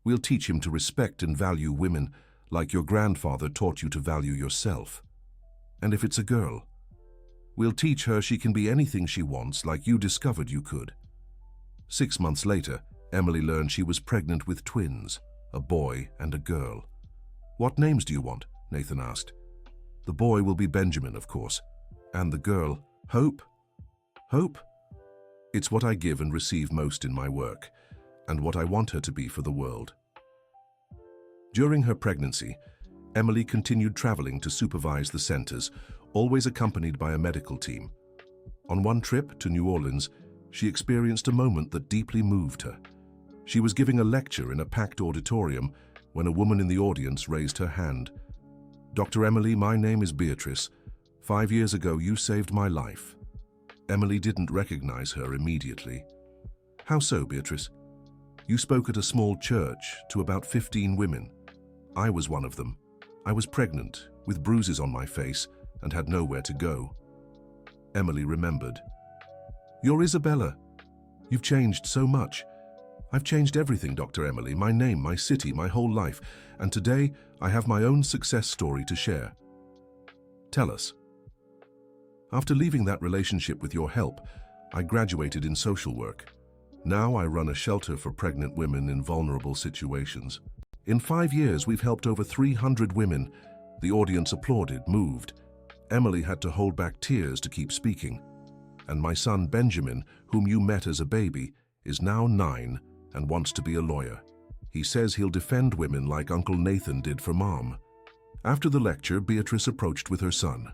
We'll teach him to respect and value women like your grandfather taught you to value yourself. And if it's a girl? We'll teach her she can be anything she wants like you discovered you could. 6 months later, Emily learned she was pregnant with twins, a boy and a girl. What names do you want? Nathan asked. The boy will be Benjamin, of course. And the girl, Hope? Hope? It's what I give and receive most in my work, and what I want her to be for the world. During her pregnancy, Emily continued traveling to supervise the centers, always accompanied by a medical team. On one trip to New Orleans, she experienced a moment that deeply moved her. She was giving a lecture in a packed auditorium when a woman in the audience raised her hand. "Dr. Emily, my name is Beatrice. 5 years ago, you saved my life." Emily didn't recognize her immediately. "How so, Beatrice?" "You spoke at a small church to about 15 women. I was one of them. I was pregnant, with bruises on my face, and had nowhere to go." Emily remembered. "You're Isabella. You've changed so much." "I've changed everything, Dr. Emily, my name, my city, my whole life, and today I have my own success story to share." "Tell us." "After leaving that relationship with your help, I graduated in social work. Now I run a shelter for pregnant women in vulnerable situations. In 5 years, we've helped over 300 women." The audience applauded, moved. Emily had to hold back tears to keep speaking. "And my son Benjamin, whom you met as a baby, is now 9 and wants to be a lawyer. He says he'll defend women like Uncle Nathan did for Mom." After the lecture, Beatrice approached with her son.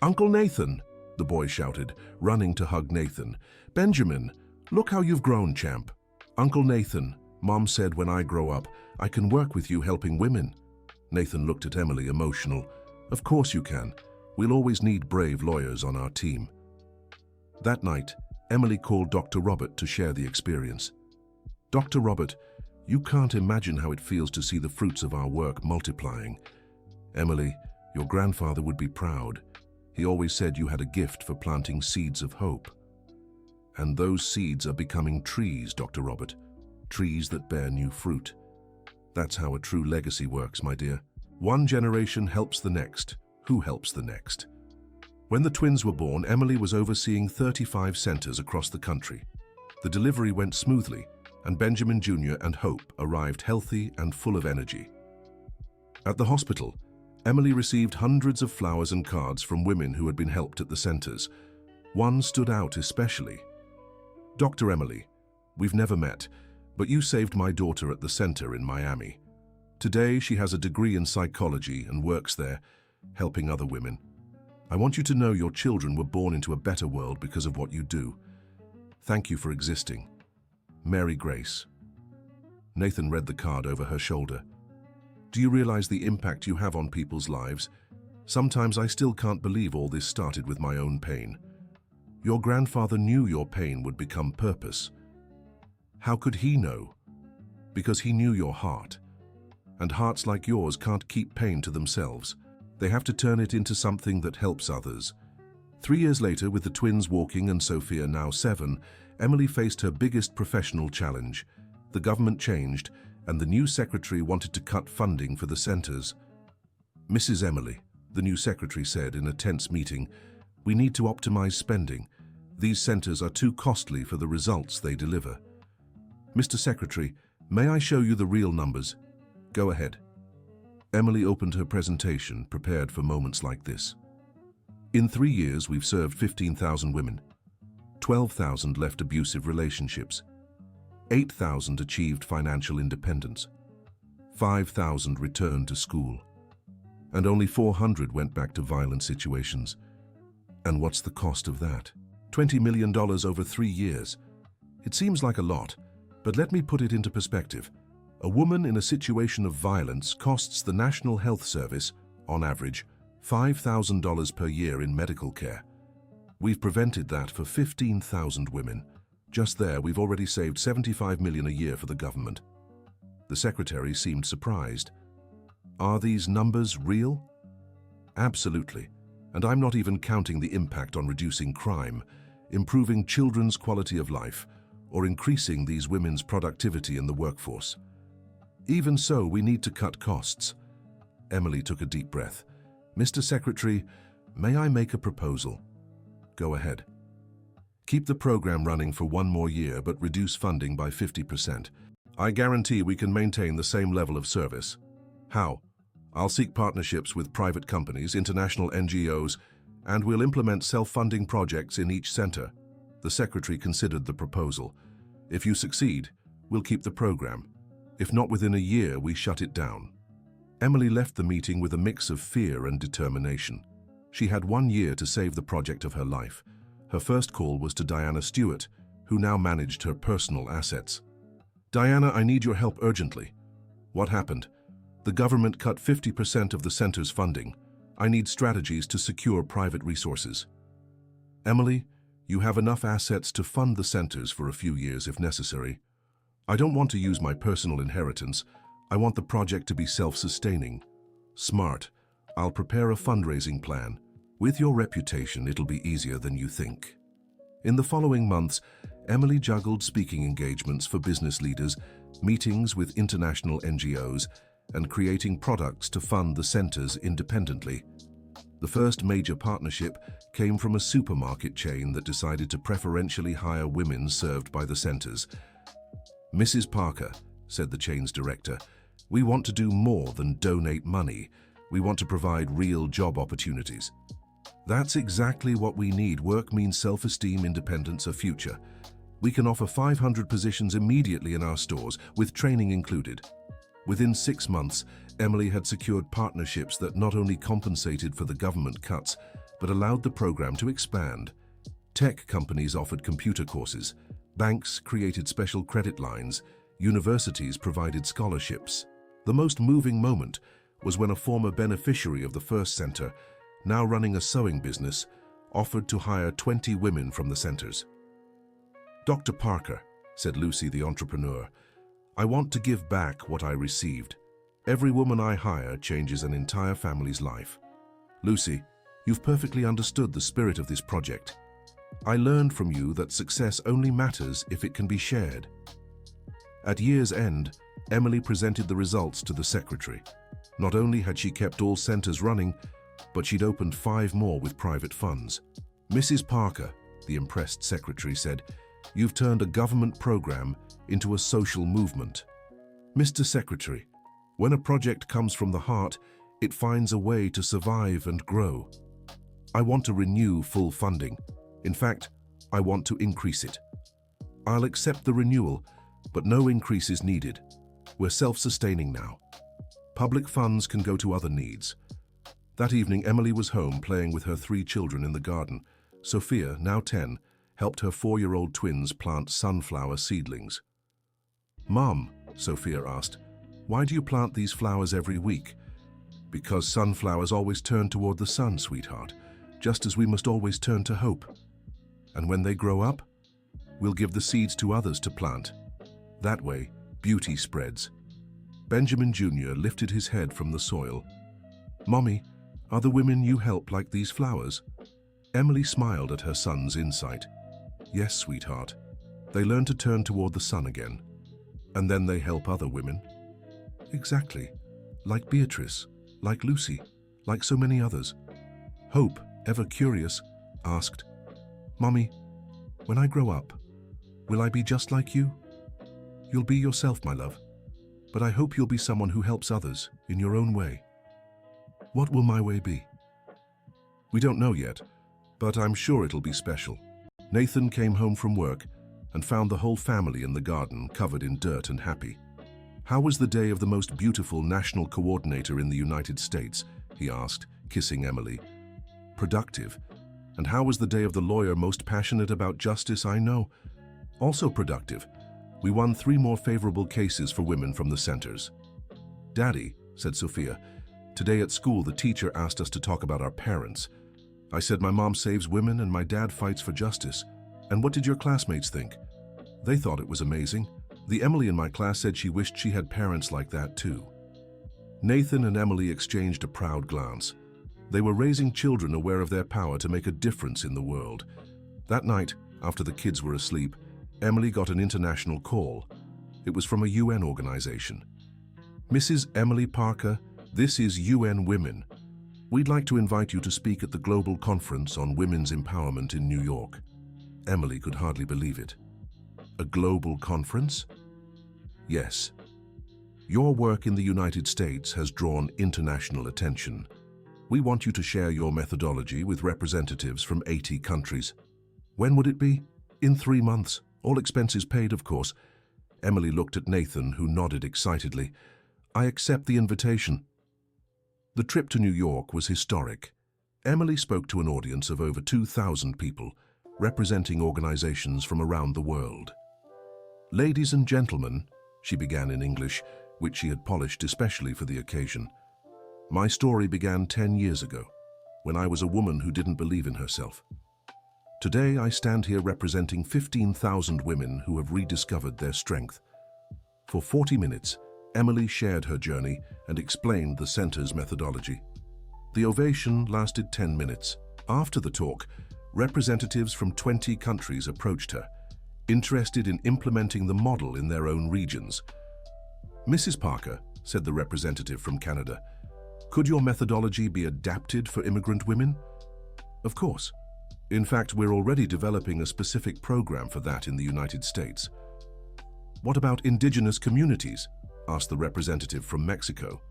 "Uncle Nathan!" the boy shouted, running to hug Nathan. "Benjamin, look how you've grown, champ." "Uncle Nathan, Mom said when I grow up, I can work with you helping women." Nathan looked at Emily, emotional. "Of course you can. We'll always need brave lawyers on our team." That night, Emily called Dr. Robert to share the experience. "Dr. Robert, you can't imagine how it feels to see the fruits of our work multiplying. Emily, your grandfather would be proud. He always said you had a gift for planting seeds of hope. And those seeds are becoming trees, Dr. Robert. Trees that bear new fruit. That's how a true legacy works, my dear. One generation helps the next. Who helps the next?" When the twins were born, Emily was overseeing 35 centers across the country. The delivery went smoothly, and Benjamin Jr. and Hope arrived healthy and full of energy. At the hospital, Emily received hundreds of flowers and cards from women who had been helped at the centers. One stood out especially. "Dr. Emily, we've never met, but you saved my daughter at the center in Miami. Today, she has a degree in psychology and works there, helping other women. I want you to know your children were born into a better world because of what you do. Thank you for existing. Mary Grace." Nathan read the card over her shoulder. "Do you realize the impact you have on people's lives? Sometimes I still can't believe all this started with my own pain. Your grandfather knew your pain would become purpose. How could he know? Because he knew your heart. And hearts like yours can't keep pain to themselves. They have to turn it into something that helps others." 3 years later, with the twins walking and Sophia now 7, Emily faced her biggest professional challenge. The government changed, and the new secretary wanted to cut funding for the centers. "Mrs. Emily," the new secretary said in a tense meeting, "we need to optimize spending. These centers are too costly for the results they deliver." "Mr. Secretary, may I show you the real numbers?" "Go ahead." Emily opened her presentation, prepared for moments like this. "In 3 years, we've served 15,000 women. 12,000 left abusive relationships. 8,000 achieved financial independence. 5,000 returned to school. And only 400 went back to violent situations. And what's the cost of that? $20 million over 3 years. It seems like a lot, but let me put it into perspective. A woman in a situation of violence costs the National Health Service, on average, $5,000 per year in medical care. We've prevented that for 15,000 women. Just there, we've already saved $75 million a year for the government." The secretary seemed surprised. "Are these numbers real?" "Absolutely. And I'm not even counting the impact on reducing crime, improving children's quality of life, or increasing these women's productivity in the workforce. Even so, we need to cut costs." Emily took a deep breath. "Mr. Secretary, may I make a proposal?" "Go ahead." "Keep the program running for 1 more year, but reduce funding by 50%. I guarantee we can maintain the same level of service." "How?" "I'll seek partnerships with private companies, international NGOs, and we'll implement self-funding projects in each center." The secretary considered the proposal. "If you succeed, we'll keep the program. If not within a year, we shut it down." Emily left the meeting with a mix of fear and determination. She had 1 year to save the project of her life. Her first call was to Diana Stewart, who now managed her personal assets. "Diana, I need your help urgently." "What happened?" "The government cut 50% of the center's funding. I need strategies to secure private resources." "Emily, you have enough assets to fund the centers for a few years if necessary. I don't want to use my personal inheritance. I want the project to be self-sustaining." "Smart. I'll prepare a fundraising plan. With your reputation, it'll be easier than you think." In the following months, Emily juggled speaking engagements for business leaders, meetings with international NGOs, and creating products to fund the centers independently. The first major partnership came from a supermarket chain that decided to preferentially hire women served by the centers. "Mrs. Parker," said the chain's director, "we want to do more than donate money. We want to provide real job opportunities." "That's exactly what we need. Work means self-esteem, independence, a future. We can offer 500 positions immediately in our stores, with training included." Within 6 months, Emily had secured partnerships that not only compensated for the government cuts, but allowed the program to expand. Tech companies offered computer courses, banks created special credit lines, universities provided scholarships. The most moving moment was when a former beneficiary of the first center, now running a sewing business, offered to hire 20 women from the centers. "Dr. Parker," said Lucy the entrepreneur, "I want to give back what I received. Every woman I hire changes an entire family's life." "Lucy, you've perfectly understood the spirit of this project. I learned from you that success only matters if it can be shared." At year's end, Emily presented the results to the secretary. Not only had she kept all centers running, but she'd opened 5 more with private funds. "Mrs. Parker," the impressed secretary said, "you've turned a government program into a social movement." "Mr. Secretary, when a project comes from the heart, it finds a way to survive and grow. I want to renew full funding. In fact, I want to increase it. I'll accept the renewal, but no increase is needed. We're self-sustaining now. Public funds can go to other needs." That evening, Emily was home playing with her 3 children in the garden. Sophia, now 10, helped her 4-year-old twins plant sunflower seedlings. "Mom," Sophia asked, "why do you plant these flowers every week?" "Because sunflowers always turn toward the sun, sweetheart, just as we must always turn to hope. And when they grow up, we'll give the seeds to others to plant. That way, beauty spreads." Benjamin Jr. lifted his head from the soil. "Mommy, are the women you help like these flowers?" Emily smiled at her son's insight. "Yes, sweetheart. They learn to turn toward the sun again. And then they help other women." "Exactly. Like Beatrice, like Lucy, like so many others." Hope, ever curious, asked, "Mommy, when I grow up, will I be just like you?" "You'll be yourself, my love. But I hope you'll be someone who helps others in your own way." "What will my way be?" "We don't know yet, but I'm sure it'll be special." Nathan came home from work and found the whole family in the garden covered in dirt and happy. "How was the day of the most beautiful national coordinator in the United States?" he asked, kissing Emily. "Productive. And how was the day of the lawyer most passionate about justice I know?" "Also productive. We won 3 more favorable cases for women from the centers." "Daddy," said Sophia, "today at school the teacher asked us to talk about our parents. I said my mom saves women and my dad fights for justice. And what did your classmates think?" "They thought it was amazing. The Emily in my class said she wished she had parents like that too." Nathan and Emily exchanged a proud glance. They were raising children aware of their power to make a difference in the world. That night, after the kids were asleep, Emily got an international call. It was from a UN organization. "Mrs. Emily Parker, this is UN Women. We'd like to invite you to speak at the Global Conference on Women's Empowerment in New York." Emily could hardly believe it. "A global conference?" "Yes. Your work in the United States has drawn international attention. We want you to share your methodology with representatives from 80 countries. When would it be?" "In 3 months. All expenses paid, of course." Emily looked at Nathan, who nodded excitedly. "I accept the invitation." The trip to New York was historic. Emily spoke to an audience of over 2,000 people, representing organizations from around the world. "Ladies and gentlemen," she began in English, which she had polished especially for the occasion. "My story began 10 years ago, when I was a woman who didn't believe in herself. Today I stand here representing 15,000 women who have rediscovered their strength." For 40 minutes, Emily shared her journey and explained the center's methodology. The ovation lasted 10 minutes. After the talk, representatives from 20 countries approached her, interested in implementing the model in their own regions. "Mrs. Parker," said the representative from Canada, "could your methodology be adapted for immigrant women?" "Of course. In fact, we're already developing a specific program for that in the United States." "What about indigenous communities?" asked the representative from Mexico.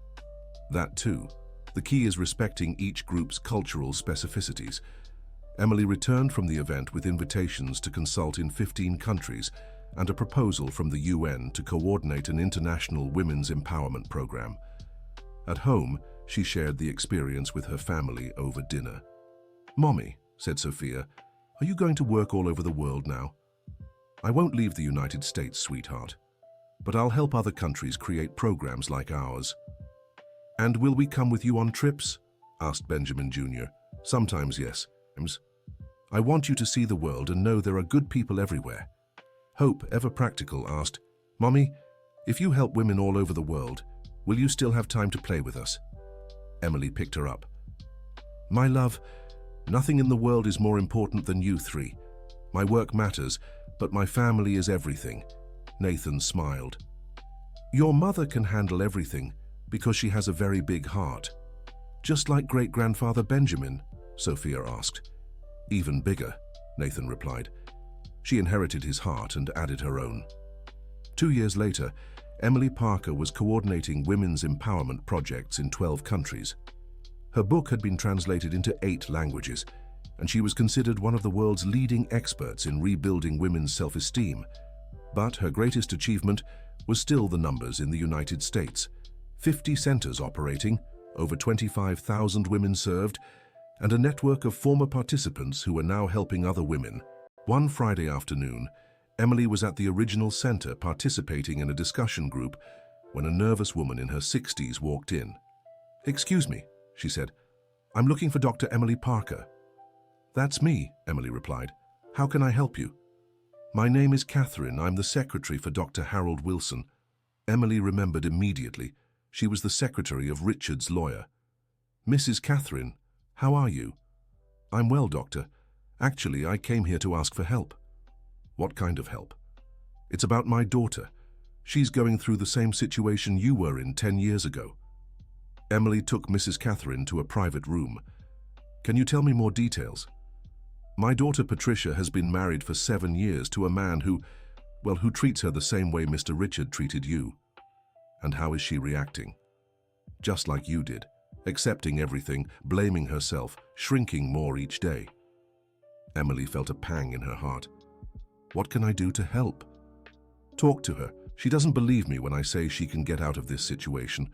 "That too. The key is respecting each group's cultural specificities." Emily returned from the event with invitations to consult in 15 countries and a proposal from the UN to coordinate an international women's empowerment program. At home, she shared the experience with her family over dinner. "Mommy," said Sophia, "are you going to work all over the world now?" "I won't leave the United States, sweetheart, but I'll help other countries create programs like ours." "And will we come with you on trips?" asked Benjamin Jr. "Sometimes, yes. I want you to see the world and know there are good people everywhere." Hope, ever practical, asked, "Mommy, if you help women all over the world, will you still have time to play with us?" Emily picked her up. "My love, nothing in the world is more important than you three. My work matters, but my family is everything." Nathan smiled. "Your mother can handle everything because she has a very big heart." "Just like great-grandfather Benjamin?" Sophia asked. "Even bigger," Nathan replied. She inherited his heart and added her own. 2 years later, Emily Parker was coordinating women's empowerment projects in 12 countries. Her book had been translated into 8 languages, and she was considered one of the world's leading experts in rebuilding women's self-esteem. But her greatest achievement was still the numbers in the United States. 50 centers operating, over 25,000 women served, and a network of former participants who are now helping other women. One Friday afternoon, Emily was at the original center participating in a discussion group when a nervous woman in her 60s walked in. "Excuse me," she said. "I'm looking for Dr. Emily Parker." "That's me," Emily replied. "How can I help you?" "My name is Catherine. I'm the secretary for Dr. Harold Wilson." Emily remembered immediately. She was the secretary of Richard's lawyer. "Mrs. Catherine, how are you?" "I'm well, doctor. Actually, I came here to ask for help." "What kind of help?" "It's about my daughter. She's going through the same situation you were in 10 years ago." Emily took Mrs. Catherine to a private room. "Can you tell me more details?" "My daughter Patricia has been married for 7 years to a man who treats her the same way Mr. Richard treated you." "And how is she reacting?" "Just like you did, accepting everything, blaming herself, shrinking more each day." Emily felt a pang in her heart. "What can I do to help?" "Talk to her. She doesn't believe me when I say she can get out of this situation,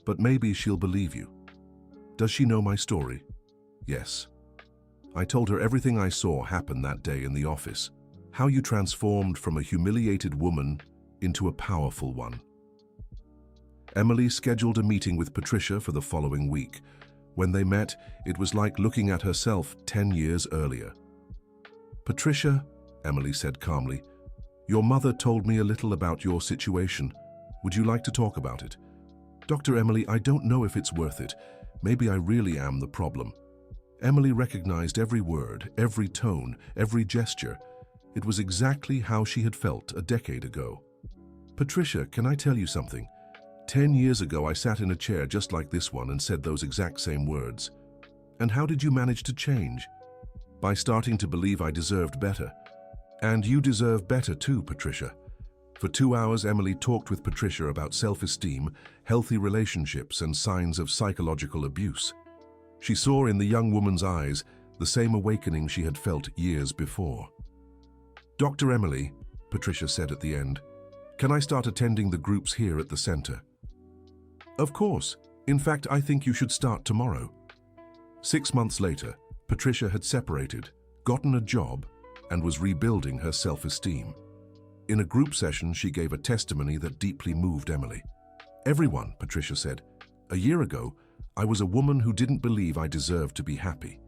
but maybe she'll believe you." "Does she know my story?" "Yes. I told her everything I saw happen that day in the office, how you transformed from a humiliated woman into a powerful one." Emily scheduled a meeting with Patricia for the following week. When they met, it was like looking at herself 10 years earlier. "Patricia," Emily said calmly, "your mother told me a little about your situation. Would you like to talk about it?" "Dr. Emily, I don't know if it's worth it. Maybe I really am the problem." Emily recognized every word, every tone, every gesture. It was exactly how she had felt a decade ago. "Patricia, can I tell you something? 10 years ago, I sat in a chair just like this one and said those exact same words. And how did you manage to change?" "By starting to believe I deserved better." "And you deserve better too, Patricia." For 2 hours, Emily talked with Patricia about self-esteem, healthy relationships, and signs of psychological abuse. She saw in the young woman's eyes the same awakening she had felt years before. "Dr. Emily," Patricia said at the end, "can I start attending the groups here at the center?" "Of course. In fact, I think you should start tomorrow." 6 months later, Patricia had separated, gotten a job, and was rebuilding her self-esteem. In a group session, she gave a testimony that deeply moved Emily. "Everyone," Patricia said, "a year ago, I was a woman who didn't believe I deserved to be happy.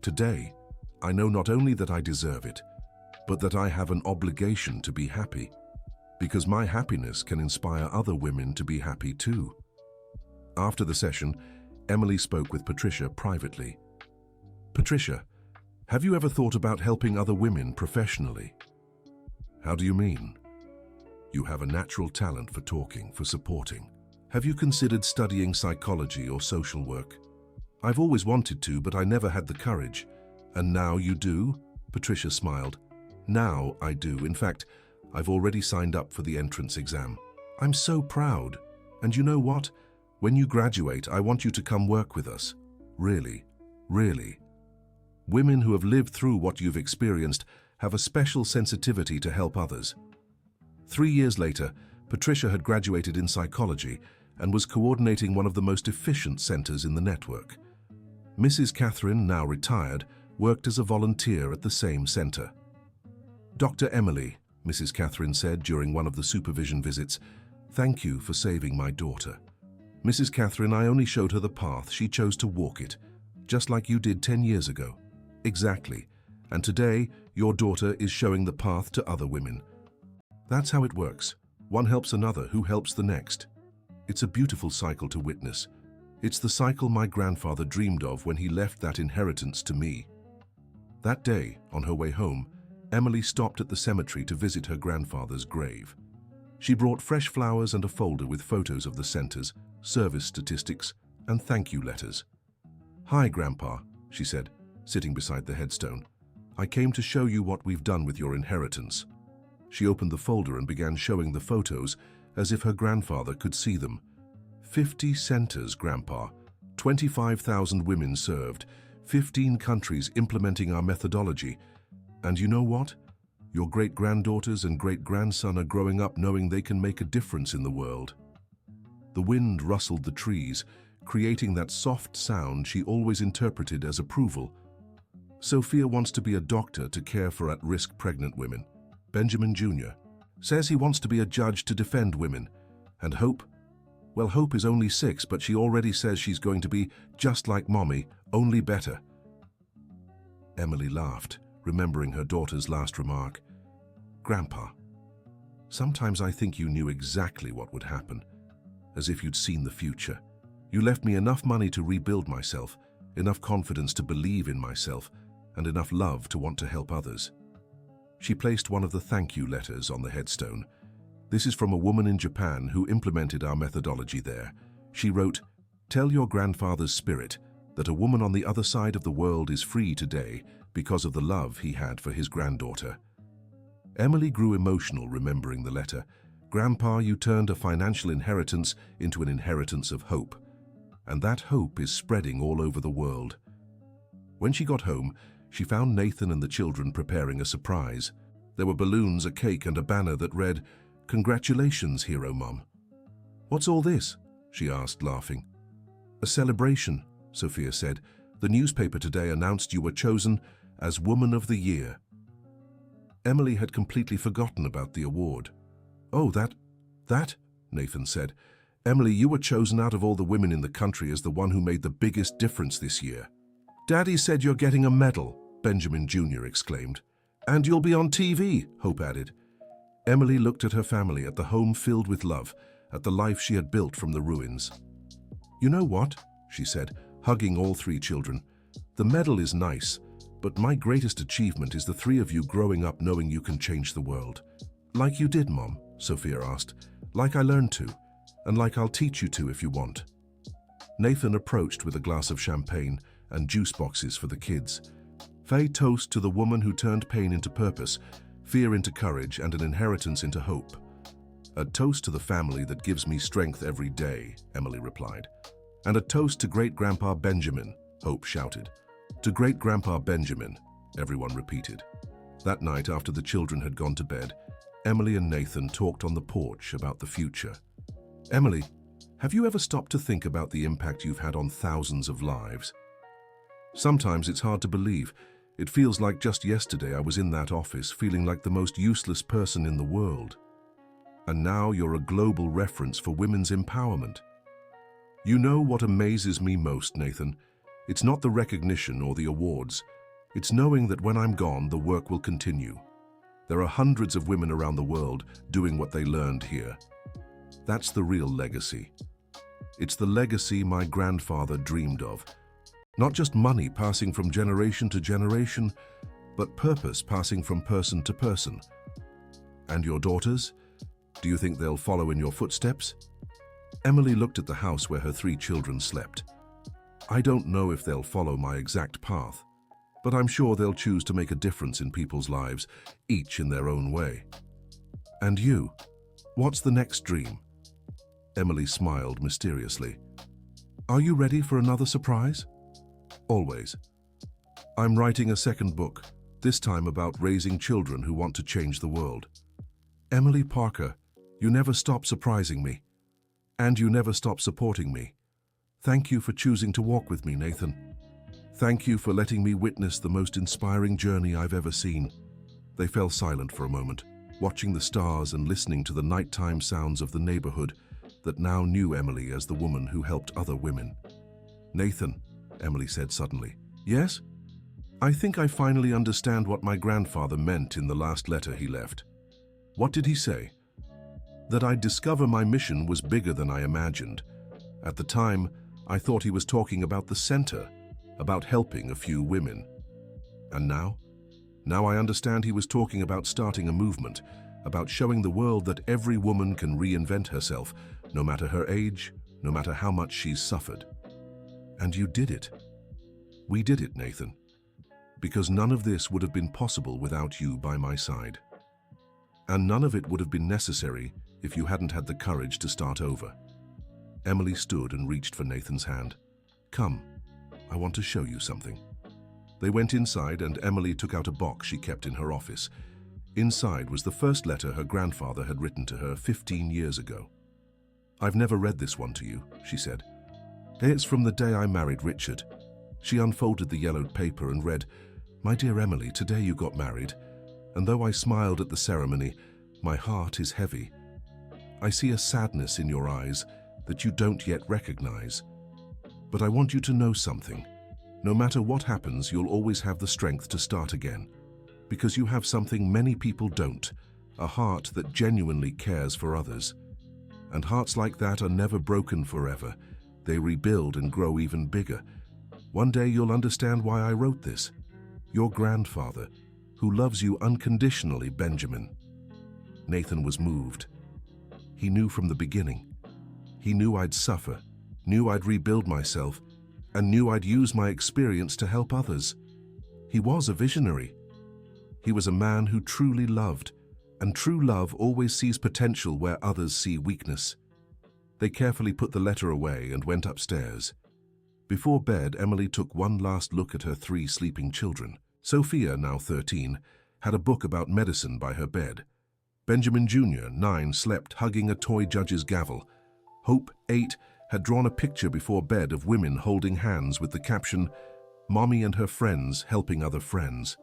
Today, I know not only that I deserve it, but that I have an obligation to be happy, because my happiness can inspire other women to be happy too." After the session, Emily spoke with Patricia privately. "Patricia, have you ever thought about helping other women professionally?" "How do you mean?" "You have a natural talent for talking, for supporting. Have you considered studying psychology or social work?" "I've always wanted to, but I never had the courage." "And now you do?" Patricia smiled. "Now I do. In fact, I've already signed up for the entrance exam. I'm so proud. And you know what? When you graduate, I want you to come work with us. Really, really. Women who have lived through what you've experienced have a special sensitivity to help others." 3 years later, Patricia had graduated in psychology and was coordinating one of the most efficient centers in the network. Mrs. Catherine, now retired, worked as a volunteer at the same center. "Dr. Emily," Mrs. Catherine said during one of the supervision visits, "thank you for saving my daughter. Mrs. Catherine, I only showed her the path. She chose to walk it, just like you did 10 years ago. Exactly. And today, your daughter is showing the path to other women. That's how it works. One helps another who helps the next. It's a beautiful cycle to witness. It's the cycle my grandfather dreamed of when he left that inheritance to me." That day, on her way home, Emily stopped at the cemetery to visit her grandfather's grave. She brought fresh flowers and a folder with photos of the centers, service statistics, and thank you letters. "Hi, Grandpa," she said, sitting beside the headstone. "I came to show you what we've done with your inheritance." She opened the folder and began showing the photos as if her grandfather could see them. 50 centers, Grandpa. 25,000 women served. 15 countries implementing our methodology. And you know what? Your great-granddaughters and great-grandson are growing up knowing they can make a difference in the world." The wind rustled the trees, creating that soft sound she always interpreted as approval. "Sophia wants to be a doctor to care for at-risk pregnant women. Benjamin Jr. says he wants to be a judge to defend women. And Hope? Well, Hope is only 6, but she already says she's going to be just like Mommy, only better." Emily laughed, remembering her daughter's last remark. "Grandpa, sometimes I think you knew exactly what would happen, as if you'd seen the future. You left me enough money to rebuild myself, enough confidence to believe in myself, and enough love to want to help others." She placed one of the thank you letters on the headstone. "This is from a woman in Japan who implemented our methodology there. She wrote, 'Tell your grandfather's spirit that a woman on the other side of the world is free today because of the love he had for his granddaughter.'" Emily grew emotional remembering the letter. "Grandpa, you turned a financial inheritance into an inheritance of hope. And that hope is spreading all over the world." When she got home, she found Nathan and the children preparing a surprise. There were balloons, a cake, and a banner that read, "Congratulations, Hero Mom." "What's all this?" she asked, laughing. "A celebration," Sophia said. "The newspaper today announced you were chosen as Woman of the Year." Emily had completely forgotten about the award. "Oh, that, Nathan said. "Emily, you were chosen out of all the women in the country as the one who made the biggest difference this year." "Daddy said you're getting a medal," Benjamin Jr. exclaimed. "And you'll be on TV," Hope added. Emily looked at her family, at the home filled with love, at the life she had built from the ruins. "You know what?" she said, hugging all 3 children. "The medal is nice, but my greatest achievement is the 3 of you growing up knowing you can change the world." "Like you did, Mom?" Sophia asked. "Like I learned to, and like I'll teach you to if you want." Nathan approached with a glass of champagne and juice boxes for the kids. "Fay toast to the woman who turned pain into purpose, fear into courage, and an inheritance into hope." "A toast to the family that gives me strength every day," Emily replied. "And a toast to Great-Grandpa Benjamin," Hope shouted. "To Great-Grandpa Benjamin," everyone repeated. That night, after the children had gone to bed, Emily and Nathan talked on the porch about the future. "Emily, have you ever stopped to think about the impact you've had on thousands of lives?" Sometimes it's hard to believe. It feels like just yesterday I was in that office, feeling like the most useless person in the world. And now you're a global reference for women's empowerment. You know what amazes me most, Nathan? It's not the recognition or the awards. It's knowing that when I'm gone, the work will continue. There are hundreds of women around the world doing what they learned here. That's the real legacy. It's the legacy my grandfather dreamed of. Not just money passing from generation to generation, but purpose passing from person to person. And your daughters? Do you think they'll follow in your footsteps? Emily looked at the house where her 3 children slept. I don't know if they'll follow my exact path, but I'm sure they'll choose to make a difference in people's lives, each in their own way. And you? What's the next dream? Emily smiled mysteriously. Are you ready for another surprise? Always. I'm writing a second book, this time about raising children who want to change the world. Emily Parker, you never stop surprising me. And you never stop supporting me. Thank you for choosing to walk with me, Nathan. Thank you for letting me witness the most inspiring journey I've ever seen. They fell silent for a moment, watching the stars and listening to the nighttime sounds of the neighborhood that now knew Emily as the woman who helped other women. Nathan, Emily said suddenly. Yes? I think I finally understand what my grandfather meant in the last letter he left. What did he say? That I'd discover my mission was bigger than I imagined. At the time, I thought he was talking about the center, about helping a few women. And now? Now I understand he was talking about starting a movement, about showing the world that every woman can reinvent herself, no matter her age, no matter how much she's suffered. And you did it. We did it, Nathan. Because none of this would have been possible without you by my side. And none of it would have been necessary if you hadn't had the courage to start over. Emily stood and reached for Nathan's hand. Come, I want to show you something. They went inside and Emily took out a box she kept in her office. Inside was the first letter her grandfather had written to her 15 years ago. I've never read this one to you, she said. It's from the day I married Richard. She unfolded the yellowed paper and read, My dear Emily, today you got married, and though I smiled at the ceremony, my heart is heavy. I see a sadness in your eyes that you don't yet recognize. But I want you to know something. No matter what happens, you'll always have the strength to start again. Because you have something many people don't, a heart that genuinely cares for others. And hearts like that are never broken forever. They rebuild and grow even bigger. One day you'll understand why I wrote this. Your grandfather, who loves you unconditionally, Benjamin. Nathan was moved. He knew from the beginning. He knew I'd suffer, knew I'd rebuild myself, and knew I'd use my experience to help others. He was a visionary. He was a man who truly loved, and true love always sees potential where others see weakness. They carefully put the letter away and went upstairs. Before bed, Emily took one last look at her 3 sleeping children. Sophia, now 13, had a book about medicine by her bed. Benjamin Jr., 9, slept hugging a toy judge's gavel. Hope, 8, had drawn a picture before bed of women holding hands with the caption, Mommy and her friends helping other friends.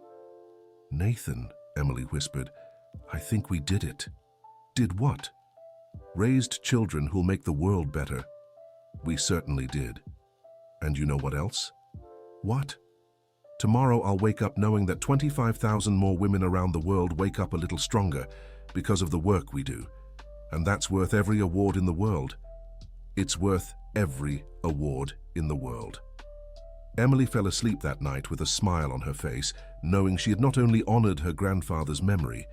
Nathan, Emily whispered, I think we did it. Did what? Raised children who'll make the world better. We certainly did. And you know what else? What? Tomorrow I'll wake up knowing that 25,000 more women around the world wake up a little stronger because of the work we do. And that's worth every award in the world. It's worth every award in the world. Emily fell asleep that night with a smile on her face, knowing she had not only honored her grandfather's memory,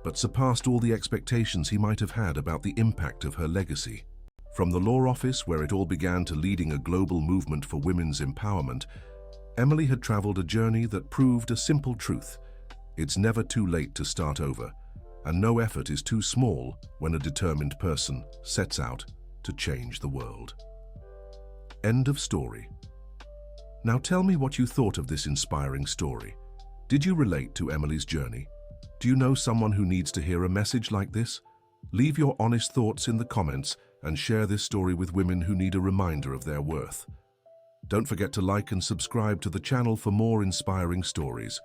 but surpassed all the expectations he might have had about the impact of her legacy. From the law office, where it all began, to leading a global movement for women's empowerment, Emily had traveled a journey that proved a simple truth. It's never too late to start over, and no effort is too small when a determined person sets out to change the world. End of story. Now tell me what you thought of this inspiring story. Did you relate to Emily's journey? Do you know someone who needs to hear a message like this? Leave your honest thoughts in the comments and share this story with women who need a reminder of their worth. Don't forget to like and subscribe to the channel for more inspiring stories.